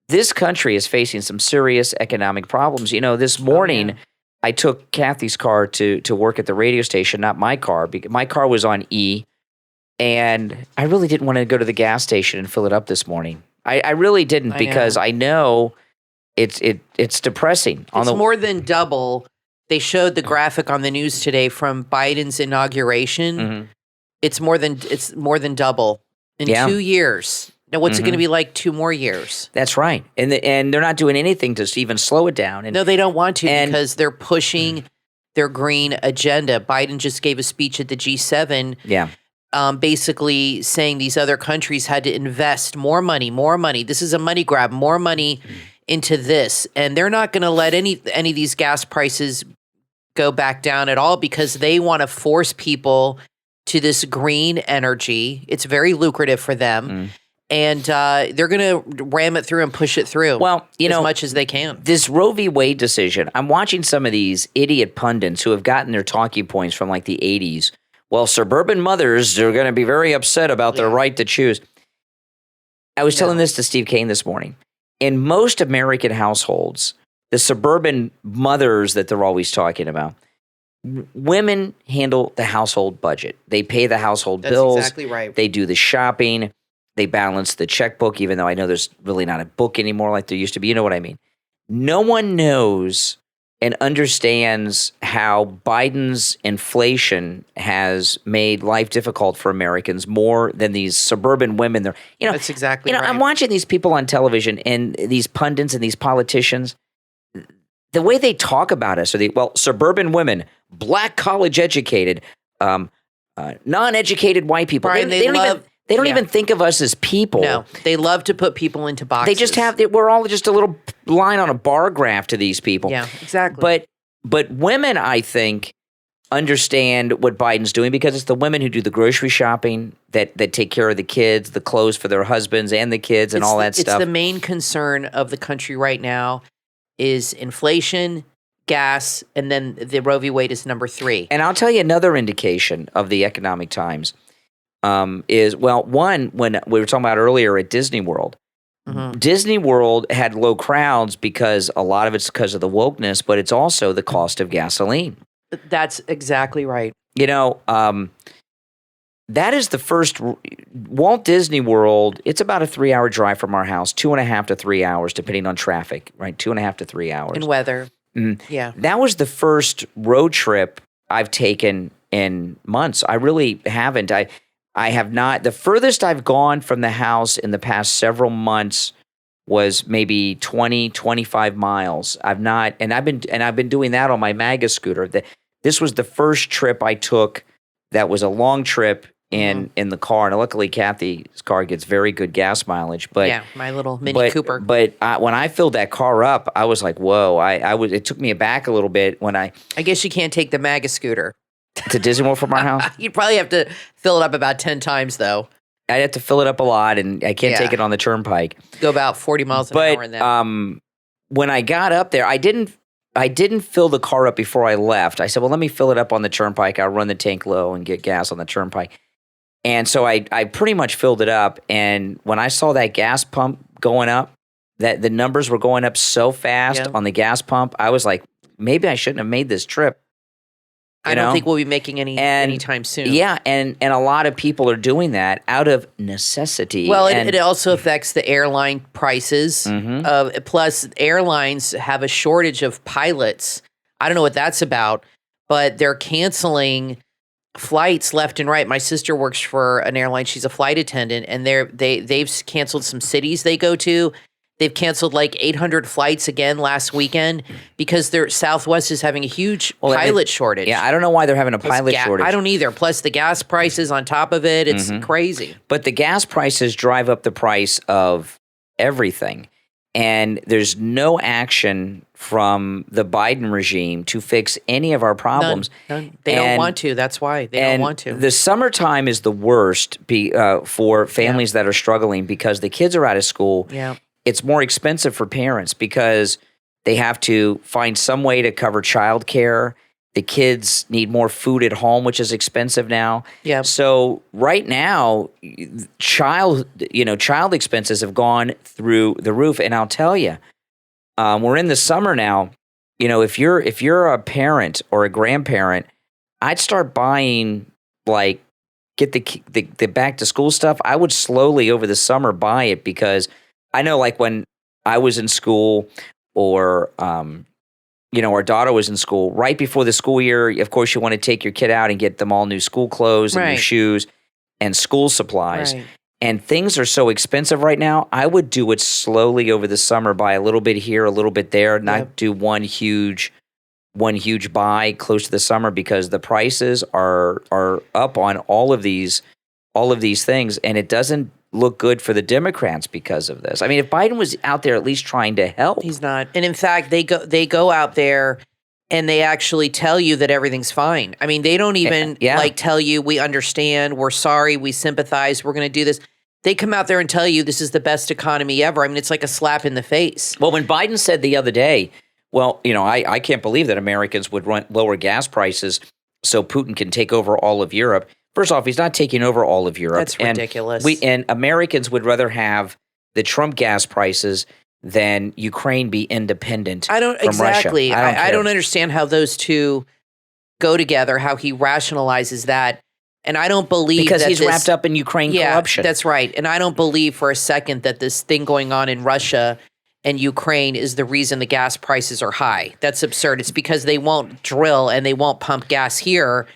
this country is facing some serious economic problems. This morning, I took Kathy's car to work at the radio station, not my car, because my car was on E, and I really didn't want to go to the gas station and fill it up this morning. I really didn't because I know it's depressing. It's more than double. They showed the graphic on the news today from Biden's inauguration. Mm-hmm. It's more than double in 2 years. Now, what's it going to be like 2 more years? That's right. And they're not doing anything to even slow it down. No, they don't want to because they're pushing their green agenda. Biden just gave a speech at the G7 basically saying these other countries had to invest more money. This is a money grab, more money into this. And they're not going to let any of these gas prices go back down at all because they want to force people to this green energy. It's very lucrative for them. And they're going to ram it through and push it through as much as they can. This Roe v. Wade decision, I'm watching some of these idiot pundits who have gotten their talking points from like the 80s. Well, suburban mothers are going to be very upset about their right to choose. I was telling this to Steve Kane this morning. In most American households, the suburban mothers that they're always talking about, women handle the household budget. They pay the household bills. That's exactly right. They do the shopping. They balance the checkbook, even though I know there's really not a book anymore like there used to be. You know what I mean? No one knows and understands how Biden's inflation has made life difficult for Americans more than these suburban women. That's exactly right. I'm watching these people on television and these pundits and these politicians. The way they talk about us are suburban women, black college educated, non-educated white people. Brian, they don't even think of us as people. No, they love to put people into boxes. They just we're all just a little line on a bar graph to these people. Yeah, exactly. But women, I think, understand what Biden's doing because it's the women who do the grocery shopping, that take care of the kids, the clothes for their husbands and the kids and all that stuff. It's the main concern of the country right now is inflation, gas, and then the Roe v. Wade is number 3. And I'll tell you another indication of the Economic Times. One, when we were talking about earlier at Disney World, Disney World had low crowds because a lot of it's because of the wokeness, but it's also the cost of gasoline. That's exactly right. That is the first Walt Disney World. It's about a 3-hour drive from our house, 2.5 to 3 hours, depending on traffic, right? 2.5 to 3 hours. And weather. Yeah. That was the first road trip I've taken in months. I really haven't. I have not. The furthest I've gone from the house in the past several months was maybe 20, 25 miles. I've been doing that on my MAGA scooter. This was the first trip I took that was a long trip in the car. And luckily, Kathy's car gets very good gas mileage. But my little Mini Cooper. But when I filled that car up, I was like, whoa! It took me aback a little bit when I guess you can't take the MAGA scooter to Disney World from our house. You'd probably have to fill it up about 10 times, though. I'd have to fill it up a lot, and I can't take it on the turnpike. Go about 40 miles an hour in that. When I got up there, I didn't fill the car up before I left. I said, well, let me fill it up on the turnpike. I'll run the tank low and get gas on the turnpike. And so I pretty much filled it up. And when I saw that gas pump going up, that the numbers were going up so fast on the gas pump. I was like, maybe I shouldn't have made this trip. I don't think we'll be making any anytime soon. Yeah, and a lot of people are doing that out of necessity. Well, it also affects the airline prices. Plus, airlines have a shortage of pilots. I don't know what that's about, but they're canceling flights left and right. My sister works for an airline. She's a flight attendant, and they've canceled some cities they go to. They've canceled like 800 flights again last weekend because Southwest is having a huge pilot shortage. Yeah, I don't know why they're having a pilot shortage. I don't either. Plus the gas prices on top of it. It's crazy. But the gas prices drive up the price of everything. And there's no action from the Biden regime to fix any of our problems. None. They don't want to. That's why. They don't want to. The summertime is the worst for families that are struggling because the kids are out of school. Yeah. It's more expensive for parents because they have to find some way to cover childcare. The kids need more food at home, which is expensive now. Yeah. So right now, child expenses have gone through the roof. And I'll tell you, we're in the summer now. You know, if you're a parent or a grandparent, I'd start buying get the back to school stuff. I would slowly over the summer buy it because I know, like when I was in school, or our daughter was in school, right before the school year, of course, you want to take your kid out and get them all new school clothes and new shoes and school supplies. Right. And things are so expensive right now. I would do it slowly over the summer, buy a little bit here, a little bit there, not do one huge buy close to the summer because the prices are up on all of these things, and it doesn't look good for the Democrats because of this. I mean, if Biden was out there at least trying to help. He's not. And in fact, they go out there and they actually tell you that everything's fine. I mean, they don't even tell you, we understand, we're sorry, we sympathize, we're going to do this. They come out there and tell you this is the best economy ever. I mean, it's like a slap in the face. Well, when Biden said the other day, I can't believe that Americans would lower gas prices so Putin can take over all of Europe. First off, he's not taking over all of Europe. That's ridiculous. And Americans would rather have the Trump gas prices than Ukraine be independent from Russia. I don't understand how those two go together, how he rationalizes that. And I don't believe because he's wrapped up in Ukraine corruption. That's right. And I don't believe for a second that this thing going on in Russia and Ukraine is the reason the gas prices are high. That's absurd. It's because they won't drill and they won't pump gas here.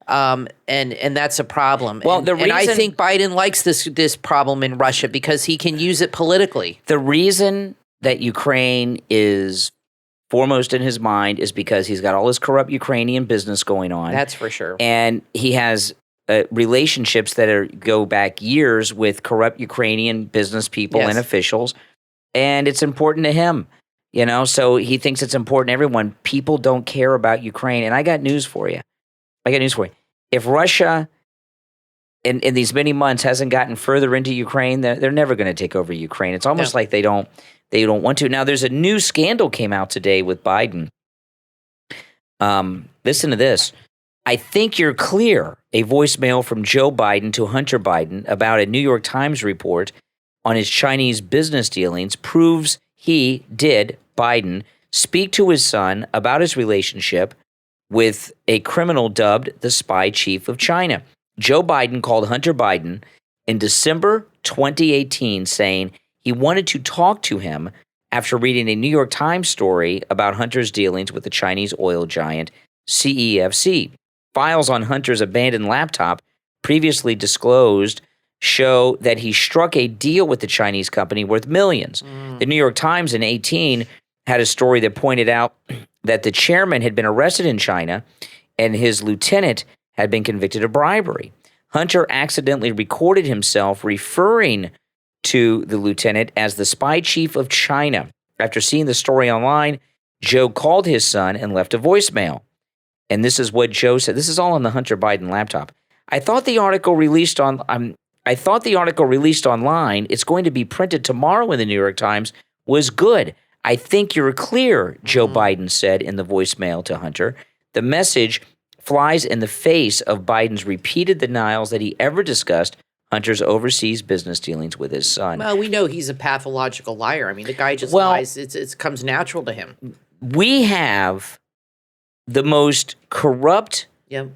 And that's a problem. Well, and I think Biden likes this problem in Russia because he can use it politically. The reason that Ukraine is foremost in his mind is because he's got all this corrupt Ukrainian business going on. That's for sure. And he has relationships that go back years with corrupt Ukrainian business people and officials. And it's important to him, so he thinks it's important to everyone. People don't care about Ukraine. And I got news for you. If Russia in these many months hasn't gotten further into Ukraine, they're never going to take over Ukraine. It's almost like they don't want to. Now, there's a new scandal came out today with Biden. Listen to this. I think you're clear. A voicemail from Joe Biden to Hunter Biden about a New York Times report on his Chinese business dealings proves he did, Biden, speak to his son about his relationship with a criminal dubbed the spy chief of China. Joe Biden called Hunter Biden in December 2018 saying he wanted to talk to him after reading a New York Times story about Hunter's dealings with the Chinese oil giant CEFC. Files on Hunter's abandoned laptop previously disclosed show that he struck a deal with the Chinese company worth millions. The New York Times in 2018 had a story that pointed out that the chairman had been arrested in China and his lieutenant had been convicted of bribery. Hunter accidentally recorded himself referring to the lieutenant as the spy chief of China. After seeing the story online, Joe called his son and left a voicemail. And this is what Joe said. This is all on the Hunter Biden laptop. I thought the article released online, it's going to be printed tomorrow in the New York Times, was good. I think you're clear, Joe Biden said in the voicemail to Hunter. The message flies in the face of Biden's repeated denials that he ever discussed Hunter's overseas business dealings with his son. Well, we know he's a pathological liar. I mean, the guy just lies. It comes natural to him. We have the most corrupt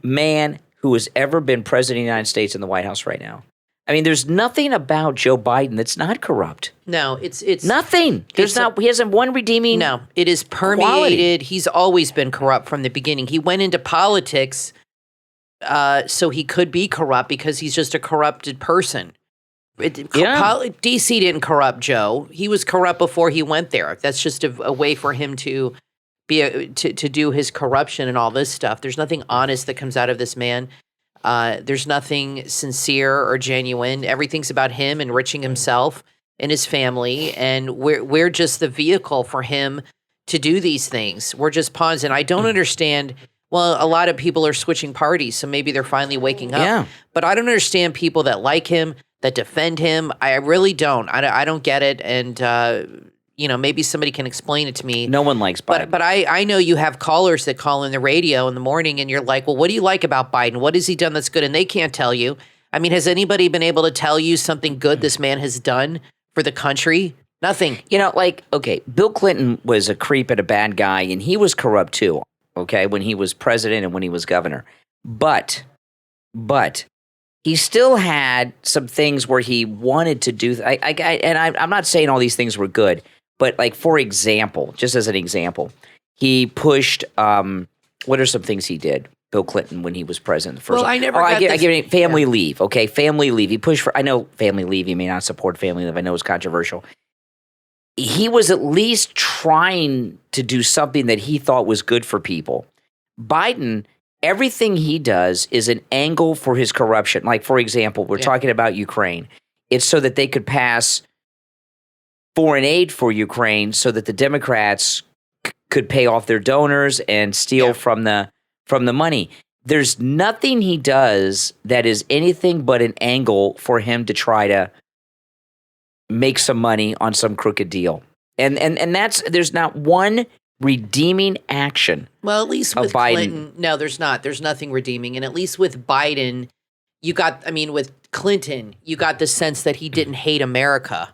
man who has ever been president of the United States in the White House right now. I mean, there's nothing about Joe Biden that's not corrupt. No, it's nothing. He hasn't one redeeming. No, it is permeated. Quality. He's always been corrupt from the beginning. He went into politics so he could be corrupt because he's just a corrupted person. DC didn't corrupt Joe. He was corrupt before he went there. That's just a way for him to to do his corruption and all this stuff. There's nothing honest that comes out of this man. There's nothing sincere or genuine. Everything's about him enriching himself and his family, and we're just the vehicle for him to do these things. We're just pawns, and I don't understand. Well, a lot of people are switching parties, so maybe they're finally waking up. Yeah. But I don't understand people that like him, that defend him. I really don't. I don't get it, and maybe somebody can explain it to me. No one likes Biden. But I know you have callers that call in the radio in the morning, and you're like, well, what do you like about Biden? What has he done that's good? And they can't tell you. I mean, has anybody been able to tell you something good this man has done for the country? Nothing. Bill Clinton was a creep and a bad guy, and he was corrupt too, when he was president and when he was governor. But he still had some things where he wanted to do. I'm not saying all these things were good, but like, for example, just as an example, he pushed, what are some things he did? Bill Clinton, when he was president, the first. Well, I never got this. I give family leave. Okay, family leave. He pushed for. I know family leave. He may not support family leave. I know it's controversial. He was at least trying to do something that he thought was good for people. Biden, everything he does is an angle for his corruption. Like, for example, we're talking about Ukraine. It's so that they could pass foreign aid for Ukraine, so that the Democrats could pay off their donors and steal from the money. There's nothing he does that is anything but an angle for him to try to make some money on some crooked deal. And there's not one redeeming action. Well, at least with Biden. Clinton, no, there's not. There's nothing redeeming. And at least with Biden, with Clinton, you got the sense that he didn't hate America.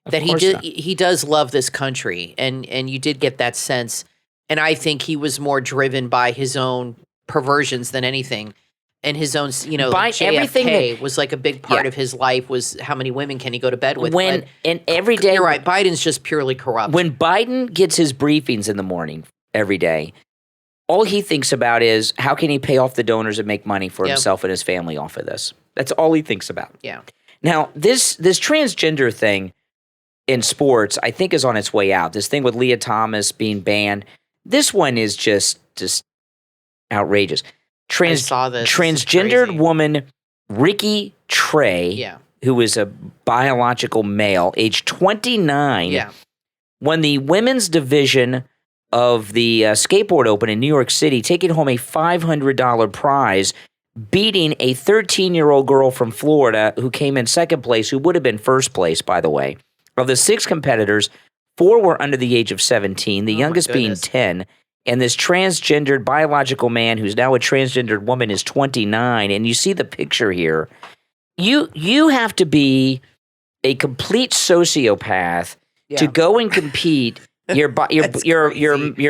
That he does love this country, and you did get that sense. And I think he was more driven by his own perversions than anything, and his own, JFK was like a big part of his life. Was how many women can he go to bed with? And every day, you're right. Biden's just purely corrupt. When Biden gets his briefings in the morning every day, all he thinks about is how can he pay off the donors and make money for himself and his family off of this. That's all he thinks about. Yeah. Now this transgender thing in sports, I think, is on its way out. This thing with Leah Thomas being banned, this one is just outrageous. I saw this. Transgendered woman Ricky Trey, who is a biological male, age 29, won the women's division of the skateboard open in New York City, taking home a $500 prize, beating a 13-year-old girl from Florida who came in second place, who would have been first place, by the way. Of the 6 competitors, 4 were under the age of 17, the youngest being 10, and this transgendered biological man who's now a transgendered woman is 29, and you see the picture here. You have to be a complete sociopath to go and compete. You're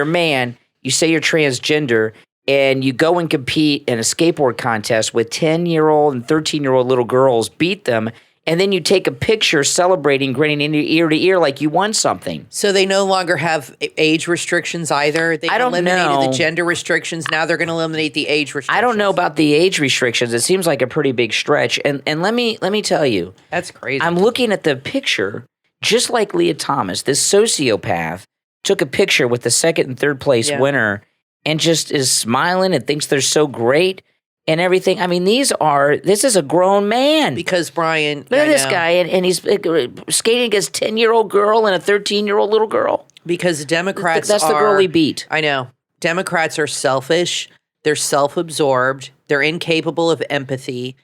man, you say you're transgender, and you go and compete in a skateboard contest with 10-year-old and 13-year-old little girls, beat them, and then you take a picture celebrating, grinning in your ear to ear like you won something. So they no longer have age restrictions either? They eliminated the gender restrictions. Now they're going to eliminate the age restrictions. I don't know about the age restrictions. It seems like a pretty big stretch. And let me tell you. That's crazy. I'm looking at the picture, just like Leah Thomas, this sociopath took a picture with the second and third place winner and just is smiling and thinks they're so great. And everything. I mean, this is a grown man. Because, Brian, look at this guy, and he's skating against a 10-year-old girl and a 13-year-old little girl. Because Democrats That's the girl he beat. I know. Democrats are selfish. They're self-absorbed. They're incapable of empathy.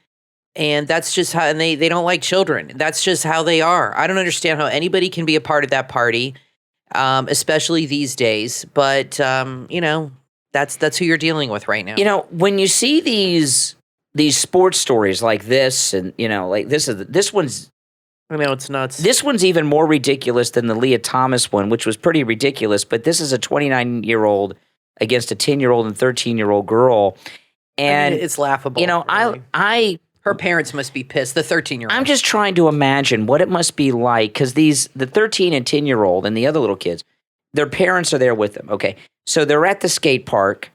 And that's just how, and they don't like children. That's just how they are. I don't understand how anybody can be a part of that party, especially these days. But, that's who you're dealing with right now. When you see these these sports stories like this, and like this one's. I know it's nuts. This one's even more ridiculous than the Leah Thomas one, which was pretty ridiculous. But this is a 29-year-old against a 10-year-old and 13-year-old girl, and it's laughable. Really. Her parents must be pissed. The 13-year-old. I'm just trying to imagine what it must be like, because the 13 and 10-year-old and the other little kids, their parents are there with them. Okay, so they're at the skate park.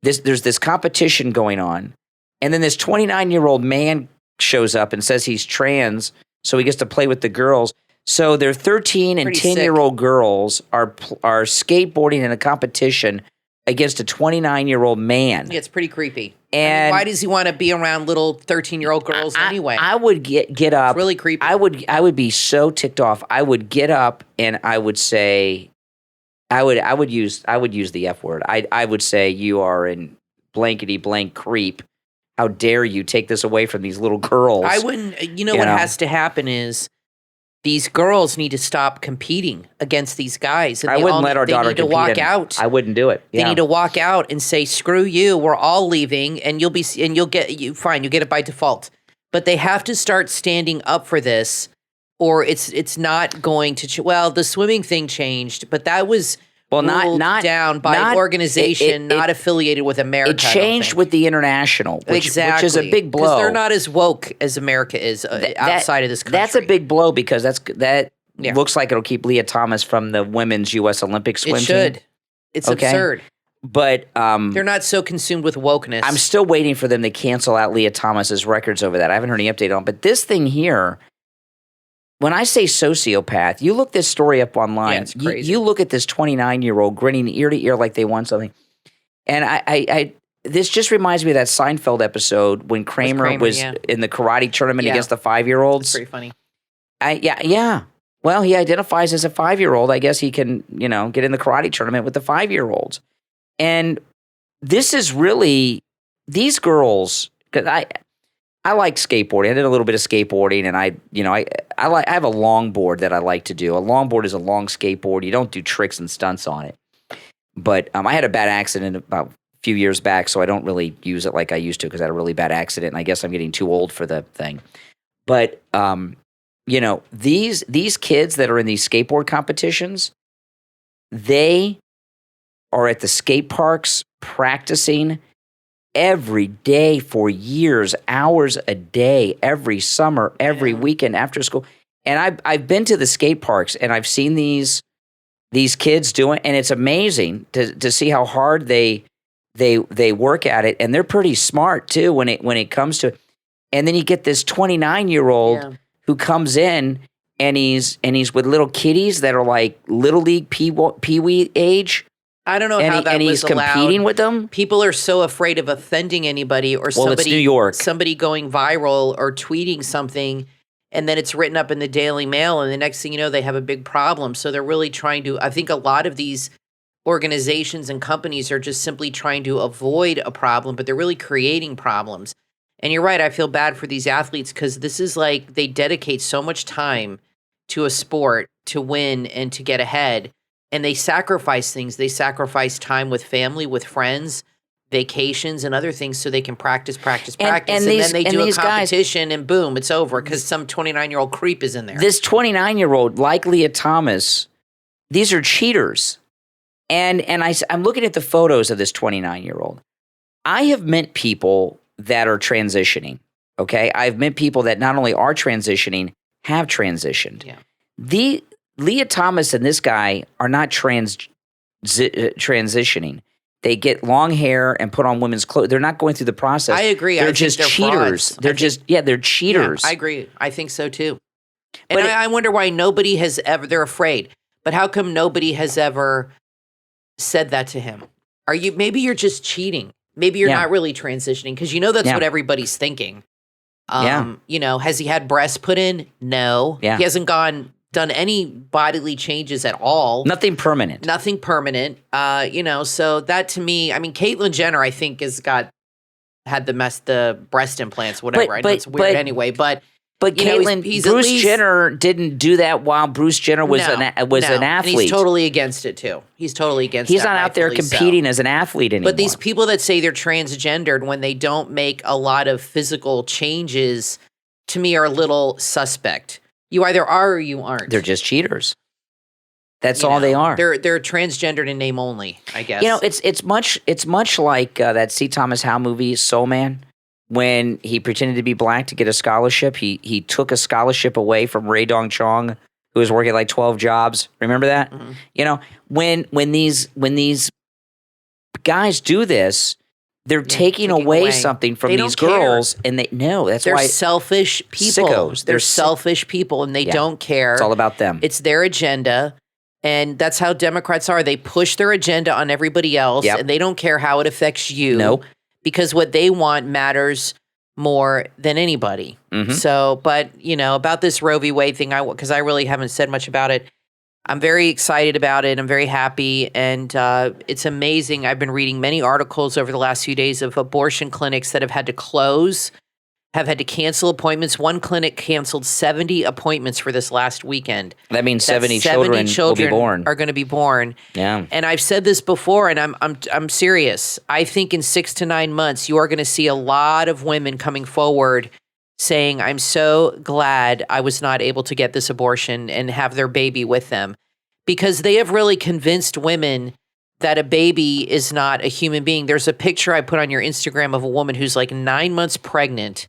There's this competition going on, and then this 29-year-old man shows up and says he's trans, so he gets to play with the girls. So their 13 and 10-year-old girls are skateboarding in a competition against a 29-year-old man. Yeah, it's pretty creepy. And why does he want to be around little 13-year-old girls anyway? I would get up. It's really creepy. I would be so ticked off. I would get up and I would say, I would use the F word. I would say, you are in blankety blank creep. How dare you take this away from these little girls? I wouldn't. What has to happen is these girls need to stop competing against these guys. And I wouldn't let our daughter compete. They need to walk out. I wouldn't do it. They need to walk out and say, "Screw you! We're all leaving," and you'll get it by default. But they have to start standing up for this, or it's not going to. Well, the swimming thing changed, but that was not down by an organization not affiliated with America. It changed with the international, which is a big blow. Because they're not as woke as America is outside of this country. That's a big blow, because that looks like it'll keep Leah Thomas from the women's U.S. Olympic swim team. It should. It's absurd. But they're not so consumed with wokeness. I'm still waiting for them to cancel out Leah Thomas's records over that. I haven't heard any update on it. But this thing here, when I say sociopath, you look this story up online. Yeah, it's crazy. You look at this 29-year-old grinning ear to ear like they won something. And I this just reminds me of that Seinfeld episode when Kramer was in the karate tournament against the 5-year-olds. It's pretty funny. Yeah. Well, he identifies as a 5-year-old. I guess he can, get in the karate tournament with the 5-year-olds. And this is really these girls, because I like skateboarding. I did a little bit of skateboarding, and I have a longboard that I like to do. A longboard is a long skateboard. You don't do tricks and stunts on it. But I had a bad accident about a few years back, so I don't really use it like I used to, because I had a really bad accident, and I guess I'm getting too old for the thing. But these kids that are in these skateboard competitions, they are at the skate parks practicing every day for years, hours a day, every summer, every weekend after school. And I've been to the skate parks, and I've seen these kids doing, and it's amazing to see how hard they work at it, and they're pretty smart too when it comes to it. And then you get this 29-year-old who comes in, and he's with little kiddies that are like little league pee-wee age. I don't know how that was allowed. And he's competing with them? People are so afraid of offending anybody, or it's New York. Somebody going viral or tweeting something, and then it's written up in the Daily Mail, and the next thing you know, they have a big problem. So they're really trying to, I think a lot of these organizations and companies are just simply trying to avoid a problem, but they're really creating problems. And you're right, I feel bad for these athletes, because this is like they dedicate so much time to a sport to win and to get ahead. And they sacrifice things. They sacrifice time with family, with friends, vacations, and other things so they can practice. And then they do a competition, and boom, it's over because some 29-year-old creep is in there. This 29-year-old, like Leah Thomas, these are cheaters. And I'm looking at the photos of this 29-year-old. I have met people that are transitioning, okay? I've met people that not only are transitioning, have transitioned. Yeah. Leah Thomas and this guy are not transitioning. They get long hair and put on women's clothes. They're not going through the process. I agree. They're just cheaters. They're cheaters. Yeah, I agree. I think so too. And I wonder why nobody has ever, they're afraid, but how come nobody has ever said that to him? Maybe you're just cheating. Maybe you're not really transitioning, because that's what everybody's thinking. Has he had breasts put in? No. Yeah. He hasn't done any bodily changes at all. Nothing permanent. So that to me, Caitlyn Jenner, I think, had the breast implants, whatever. I know it's weird anyway, but But Caitlyn, he's Bruce Jenner didn't do that while Bruce Jenner was an athlete. And he's totally against it too. He's totally against it. He's not out there competing as an athlete anymore. But these people that say they're transgendered when they don't make a lot of physical changes, to me, are a little suspect. You either are or you aren't. They're just cheaters. That's all they are. They're transgendered in name only, I guess. It's much like that C. Thomas Howell movie, Soul Man. When he pretended to be black to get a scholarship, he took a scholarship away from Ray Dong Chong, who was working like 12 jobs. Remember that? Mm-hmm. When these guys do this, they're taking away something from these girls, and they're selfish people. Sickos. They're selfish people, and they don't care. It's all about them. It's their agenda, and that's how Democrats are. They push their agenda on everybody else, and they don't care how it affects you. Nope. Because what they want matters more than anybody. Mm-hmm. So, but, about this Roe v. Wade thing, because I really haven't said much about it, I'm very excited about it. I'm very happy. And it's amazing. I've been reading many articles over the last few days of abortion clinics that have had to close, have had to cancel appointments. One clinic canceled 70 appointments for this last weekend. That means 70 children will be born. Are going to be born. Yeah. And I've said this before, and I'm serious. I think in 6 to 9 months, you are going to see a lot of women coming forward saying, I'm so glad I was not able to get this abortion and have their baby with them. Because they have really convinced women that a baby is not a human being. There's a picture I put on your Instagram of a woman who's like 9 months pregnant,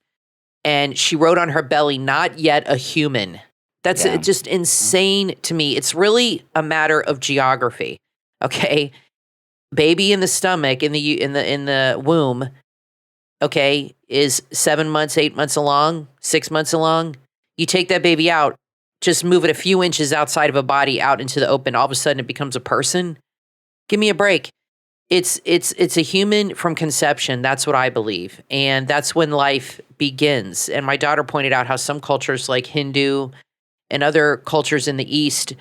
and she wrote on her belly, not yet a human. That's just insane to me. It's really a matter of geography. Okay. Baby in the stomach, in the womb, okay, is 7 months, 8 months along, 6 months along. You take that baby out, just move it a few inches outside of a body out into the open. All of a sudden it becomes a person. Give me a break. It's a human from conception. That's what I believe. And that's when life begins. And my daughter pointed out how some cultures like Hindu and other cultures in the East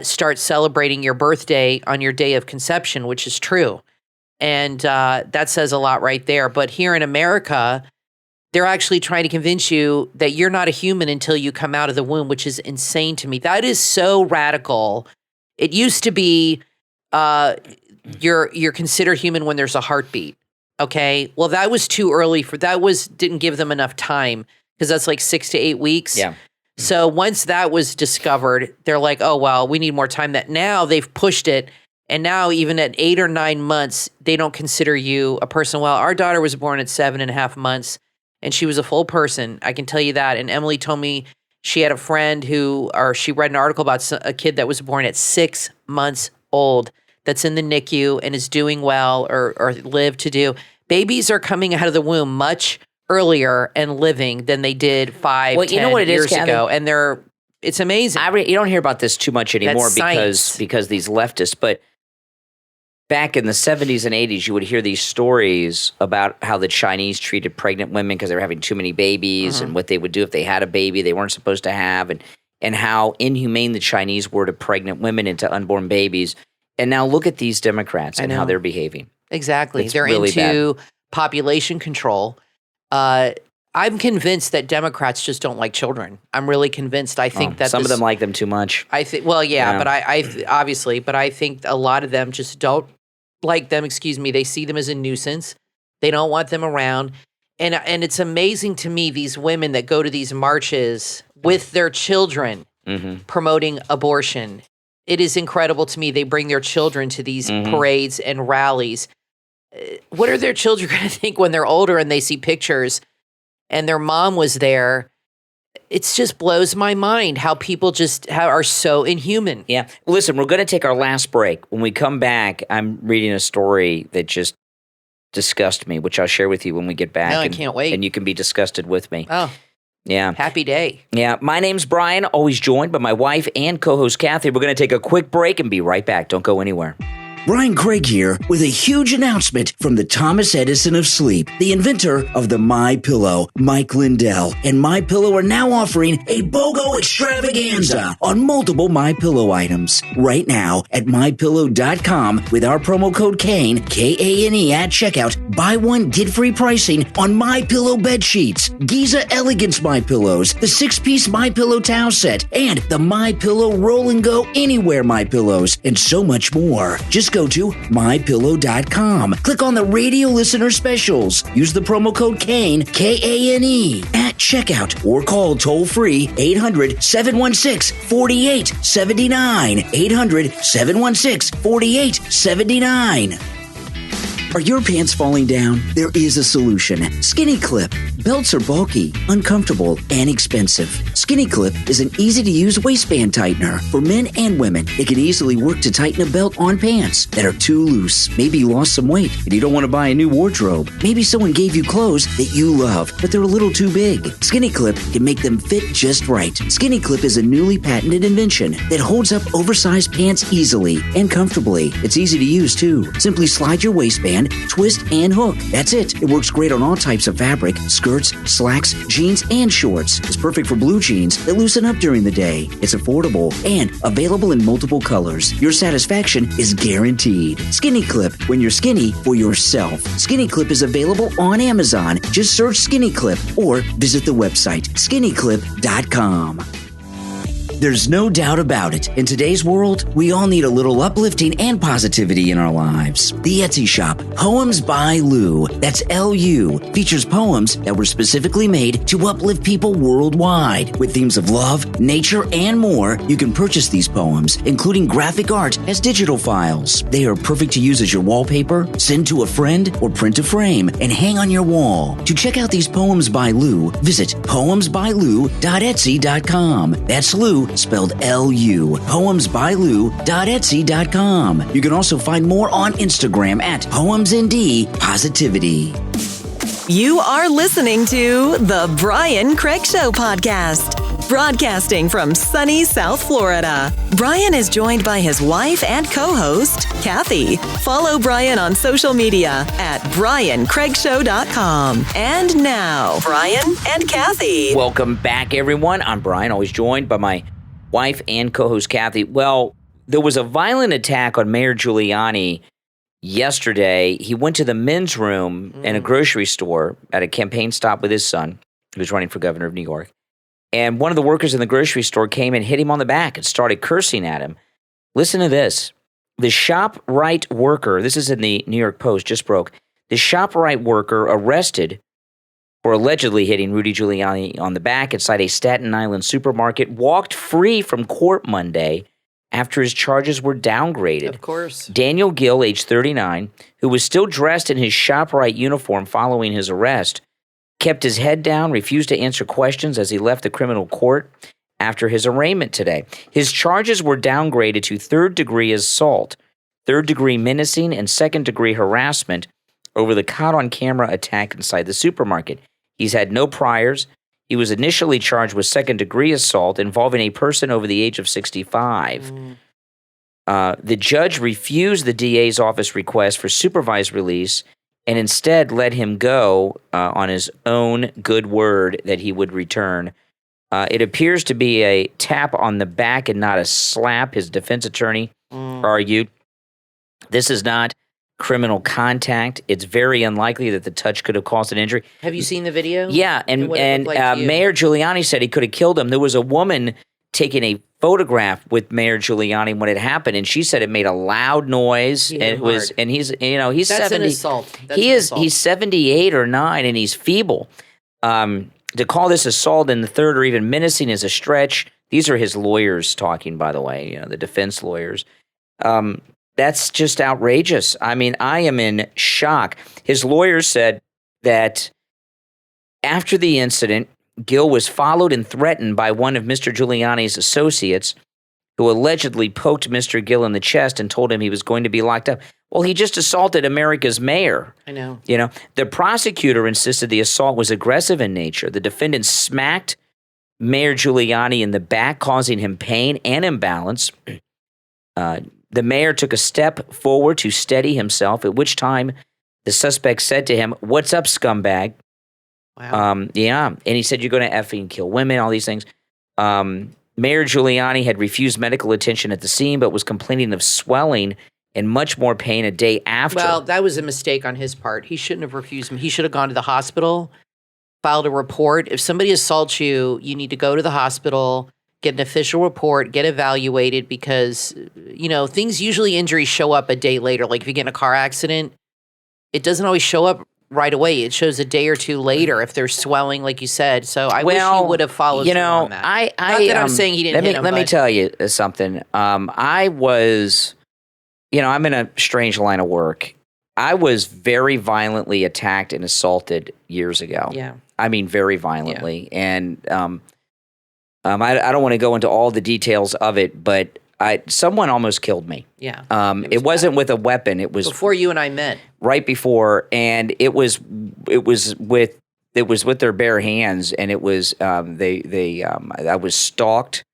start celebrating your birthday on your day of conception, which is true. And that says a lot right there. But here in America, they're actually trying to convince you that you're not a human until you come out of the womb, which is insane to me. That is so radical. It used to be you're considered human when there's a heartbeat. Okay. Well, that was too early didn't give them enough time, because that's like 6 to 8 weeks. Yeah. So once that was discovered, they're like, oh, well, we need more time. That now they've pushed it. And now even at 8 or 9 months, they don't consider you a person. Well, our daughter was born at 7.5 months, and she was a full person. I can tell you that. And Emily told me she had a friend she read an article about a kid that was born at 6 months old that's in the NICU and is doing well or lived to do. Babies are coming out of the womb much earlier and living than they did 5, 10 years ago. And it's amazing. You don't hear about this too much anymore because these leftists, but back in the 70s and 80s, you would hear these stories about how the Chinese treated pregnant women because they were having too many babies, and what they would do if they had a baby they weren't supposed to have, and how inhumane the Chinese were to pregnant women and to unborn babies. And now look at these Democrats and how they're behaving. Exactly. They're really into population control. I'm convinced that Democrats just don't like children. I'm really convinced. I think that some of them like them too much. I think. Well, yeah. But I obviously, but I think a lot of them just don't like them. Excuse me. They see them as a nuisance. They don't want them around. And it's amazing to me, these women that go to these marches with their children promoting abortion. It is incredible to me. They bring their children to these parades and rallies. What are their children going to think when they're older and they see pictures and their mom was there? It just blows my mind how people just are so inhuman. Yeah. Listen, we're going to take our last break. When we come back, I'm reading a story that just disgusted me, which I'll share with you when we get back. No, I can't wait. And you can be disgusted with me. Oh. Yeah. Happy day. Yeah. My name's Brian, always joined by my wife and co-host Kathy. We're going to take a quick break and be right back. Don't go anywhere. Brian Craig here with a huge announcement from the Thomas Edison of sleep, the inventor of the My Pillow, Mike Lindell. And My Pillow are now offering a BOGO extravaganza on multiple My Pillow items. Right now at MyPillow.com with our promo code Kane, Kane at checkout, buy one, get free pricing on My Pillow bed sheets, Giza Elegance My Pillows, the 6-piece My Pillow towel set, and the My Pillow Roll and Go Anywhere My Pillows, and so much more. Just go to MyPillow.com. Click on the radio listener specials. Use the promo code Kane, Kane, at checkout, or call toll-free 800-716-4879. 800-716-4879. Are your pants falling down? There is a solution. Skinny Clip. Belts are bulky, uncomfortable, and expensive. Skinny Clip is an easy-to-use waistband tightener for men and women. It can easily work to tighten a belt on pants that are too loose. Maybe you lost some weight and you don't want to buy a new wardrobe. Maybe someone gave you clothes that you love, but they're a little too big. Skinny Clip can make them fit just right. Skinny Clip is a newly patented invention that holds up oversized pants easily and comfortably. It's easy to use, too. Simply slide your waistband, twist, and hook. That's it. It works great on all types of fabric, skirts, slacks, jeans, and shorts. It's perfect for blue jeans that loosen up during the day. It's affordable and available in multiple colors. Your satisfaction is guaranteed. Skinny Clip, when you're skinny for yourself. Skinny Clip is available on Amazon. Just search Skinny Clip or visit the website skinnyclip.com. There's no doubt about it. In today's world, we all need a little uplifting and positivity in our lives. The Etsy shop, Poems by Lou, that's L-U, features poems that were specifically made to uplift people worldwide. With themes of love, nature, and more, you can purchase these poems, including graphic art as digital files. They are perfect to use as your wallpaper, send to a friend, or print a frame and hang on your wall. To check out these poems by Lou, visit poemsbylou.etsy.com. That's Lou, spelled L-U. Poemsbylou.etsy.com. You can also find more on Instagram at PoemsND Positivity. You are listening to the Brian Craig Show podcast. Broadcasting from sunny South Florida, Brian is joined by his wife and co-host, Kathy. Follow Brian on social media at BrianCraigShow.com. And now, Brian and Kathy. Welcome back, everyone. I'm Brian, always joined by my wife and co-host, Kathy. Well, there was a violent attack on Mayor Giuliani yesterday. He went to the men's room in a grocery store at a campaign stop with his son, who was running for governor of New York. And one of the workers in the grocery store came and hit him on the back and started cursing at him. Listen to this. The ShopRite worker, this is in the New York Post, just broke. The ShopRite worker arrested for allegedly hitting Rudy Giuliani on the back inside a Staten Island supermarket walked free from court Monday after his charges were downgraded. Of course. Daniel Gill, age 39, who was still dressed in his ShopRite uniform following his arrest, kept his head down, refused to answer questions as he left the criminal court after his arraignment today. His charges were downgraded to third-degree assault, third-degree menacing, and second-degree harassment over the caught-on-camera attack inside the supermarket. He's had no priors. He was initially charged with second-degree assault involving a person over the age of 65. The judge refused the DA's office request for supervised release and instead let him go on his own good word that he would return. It appears to be a tap on the back and not a slap, his defense attorney argued. This is not criminal contact. It's very unlikely that the touch could have caused an injury. Have you seen the video? Yeah, and Mayor Giuliani said he could have killed him. There was a woman taking a photograph with Mayor Giuliani when it happened, and she said it made a loud noise. And it was, and he's That's 70. An assault. He's 78 or 9, and he's feeble. To call this assault in the third or even menacing is a stretch. These are his lawyers talking, by the way, the defense lawyers. That's just outrageous. I mean, I am in shock. His lawyers said that after the incident, Gill was followed and threatened by one of Mr. Giuliani's associates who allegedly poked Mr. Gill in the chest and told him he was going to be locked up. Well, he just assaulted America's mayor. I know. The prosecutor insisted the assault was aggressive in nature. The defendant smacked Mayor Giuliani in the back, causing him pain and imbalance. The mayor took a step forward to steady himself, at which time the suspect said to him, "What's up, scumbag?" Wow. Yeah. And he said, "You're going to effing kill women," all these things. Mayor Giuliani had refused medical attention at the scene, but was complaining of swelling and much more pain a day after. Well, that was a mistake on his part. He shouldn't have refused him. He should have gone to the hospital, filed a report. If somebody assaults you, you need to go to the hospital, get an official report, get evaluated, because, injuries show up a day later. Like if you get in a car accident, it doesn't always show up right away. It shows a day or two later if there's swelling, like you said. So I wish he would have followed through on that. Not that I'm saying he didn't hit him. Let me tell you something. I was, I'm in a strange line of work. I was very violently attacked and assaulted years ago. Yeah. I mean, very violently. Yeah. And I don't want to go into all the details of it, but someone almost killed me. Yeah. It wasn't with a weapon. It was before you and I met. Right before, and it was with their bare hands, and it was I was stalked.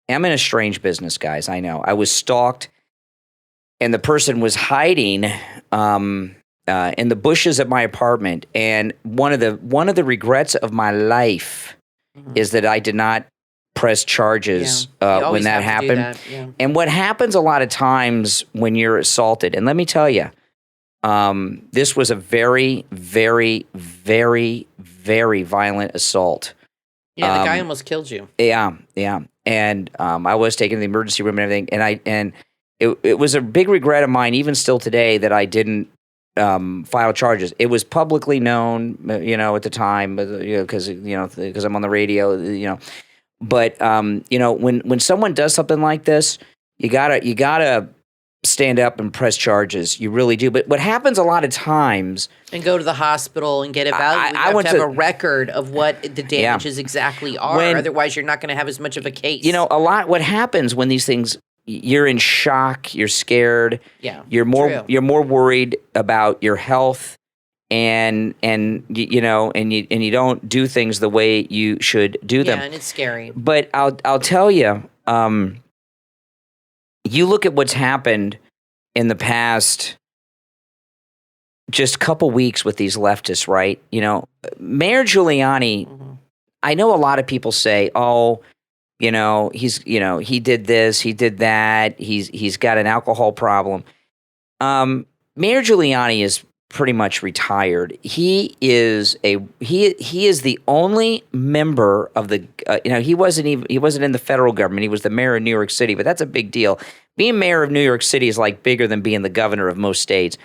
I'm in a strange business, guys. I know. I was stalked, and the person was hiding in the bushes of my apartment. And one of the regrets of my life is that I did not press charges when that happened. Yeah. And what happens a lot of times when you're assaulted, and let me tell you, this was a very, very, very, very violent assault. Yeah, the guy almost killed you. Yeah. And I was taken to the emergency room and everything, and it was a big regret of mine, even still today, that I didn't file charges. It was publicly known, at the time, because I'm on the radio, But when someone does something like this, you gotta stand up and press charges. You really do. But what happens a lot of times, and go to the hospital and get evaluated. You have to have a record of what the damages exactly are. Otherwise, you're not going to have as much of a case. What happens when these things, you're in shock, you're scared. Yeah, you're more worried about your health. And you don't do things the way you should do them. Yeah, and it's scary. But I'll tell you, you look at what's happened in the past just couple weeks with these leftists, right? Mayor Giuliani. I know a lot of people say, "Oh, he did this, he did that, he's got an alcohol problem." Mayor Giuliani is pretty much retired. He is the only member of the he wasn't in the federal government. He was the mayor of New York City, but that's a big deal. Being mayor of New York City is like bigger than being the governor of most states.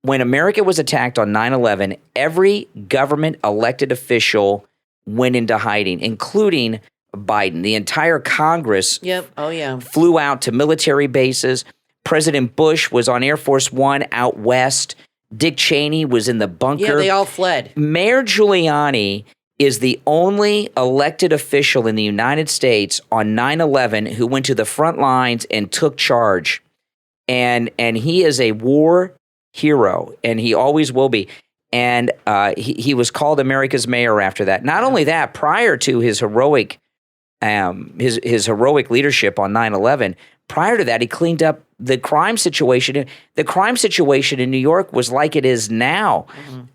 When America was attacked on 9/11, every government elected official went into hiding, including Biden. The entire Congress flew out to military bases. President Bush was on Air Force One out west. Dick Cheney was in the bunker. Yeah, they all fled. Mayor Giuliani is the only elected official in the United States on 9/11 who went to the front lines and took charge. And he is a war hero, and he always will be. And he was called America's mayor after that. Not only that, prior to his heroic leadership on 9/11, prior to that, he cleaned up the crime situation. The crime situation in New York was like it is now.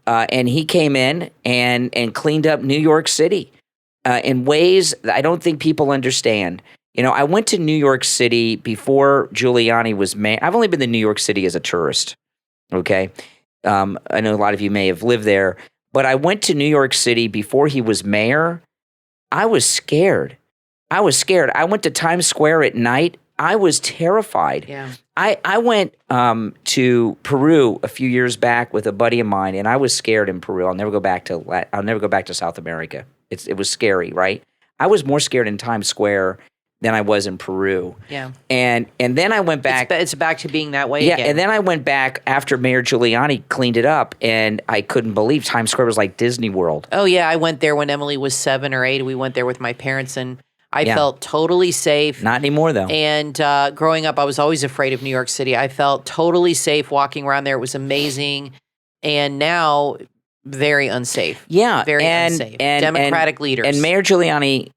And he came in and cleaned up New York City in ways that I don't think people understand. I went to New York City before Giuliani was mayor. I've only been to New York City as a tourist, okay? I know a lot of you may have lived there, but I went to New York City before he was mayor. I was scared. I went to Times Square at night. I was terrified. Yeah. I went to Peru a few years back with a buddy of mine, and I was scared in Peru. I'll never go back to South America. It was scary, right? I was more scared in Times Square than I was in Peru. Yeah. And then I went back. It's back to being that way again. And then I went back after Mayor Giuliani cleaned it up, and I couldn't believe Times Square was like Disney World. Oh, yeah. I went there when Emily was 7 or 8. We went there with my parents, and I felt totally safe. Not anymore, though. And growing up, I was always afraid of New York City. I felt totally safe walking around there. It was amazing. And now, very unsafe. Yeah. Very unsafe. Democratic leaders. And Mayor Giuliani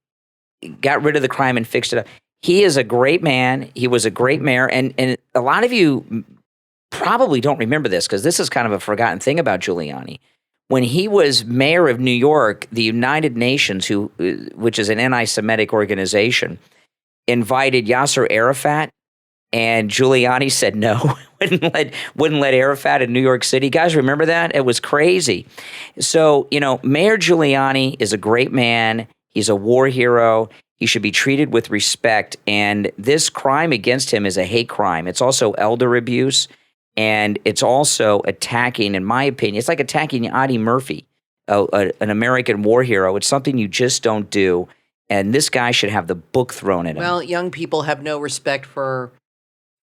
got rid of the crime and fixed it up. He is a great man. He was a great mayor. And a lot of you probably don't remember this because this is kind of a forgotten thing about Giuliani. When he was mayor of New York, the United Nations, which is an anti-Semitic organization, invited Yasser Arafat, and Giuliani said no, wouldn't let Arafat in New York City. Guys, remember that? It was crazy. So, Mayor Giuliani is a great man. He's a war hero. He should be treated with respect. And this crime against him is a hate crime. It's also elder abuse. And it's also attacking, in my opinion, it's like attacking Audie Murphy, an American war hero. It's something you just don't do. And this guy should have the book thrown at him. Well, young people have no respect for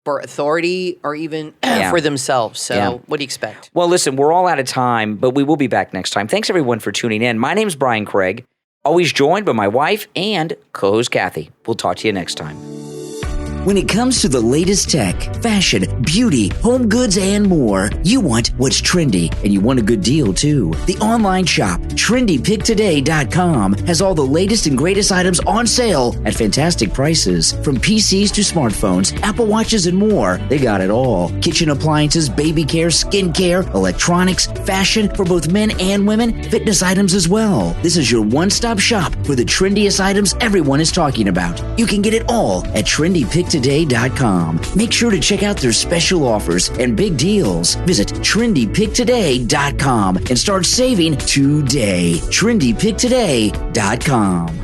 authority or even for themselves. So what do you expect? Well, listen, we're all out of time, but we will be back next time. Thanks, everyone, for tuning in. My name's Brian Craig, always joined by my wife and co-host Kathy. We'll talk to you next time. When it comes to the latest tech, fashion, beauty, home goods, and more, you want what's trendy, and you want a good deal, too. The online shop, TrendyPickToday.com, has all the latest and greatest items on sale at fantastic prices. From PCs to smartphones, Apple Watches, and more, they got it all. Kitchen appliances, baby care, skincare, electronics, fashion for both men and women, fitness items as well. This is your one-stop shop for the trendiest items everyone is talking about. You can get it all at TrendyPickToday.com. Make sure to check out their special offers and big deals. Visit TrendyPickToday.com and start saving today. TrendyPickToday.com.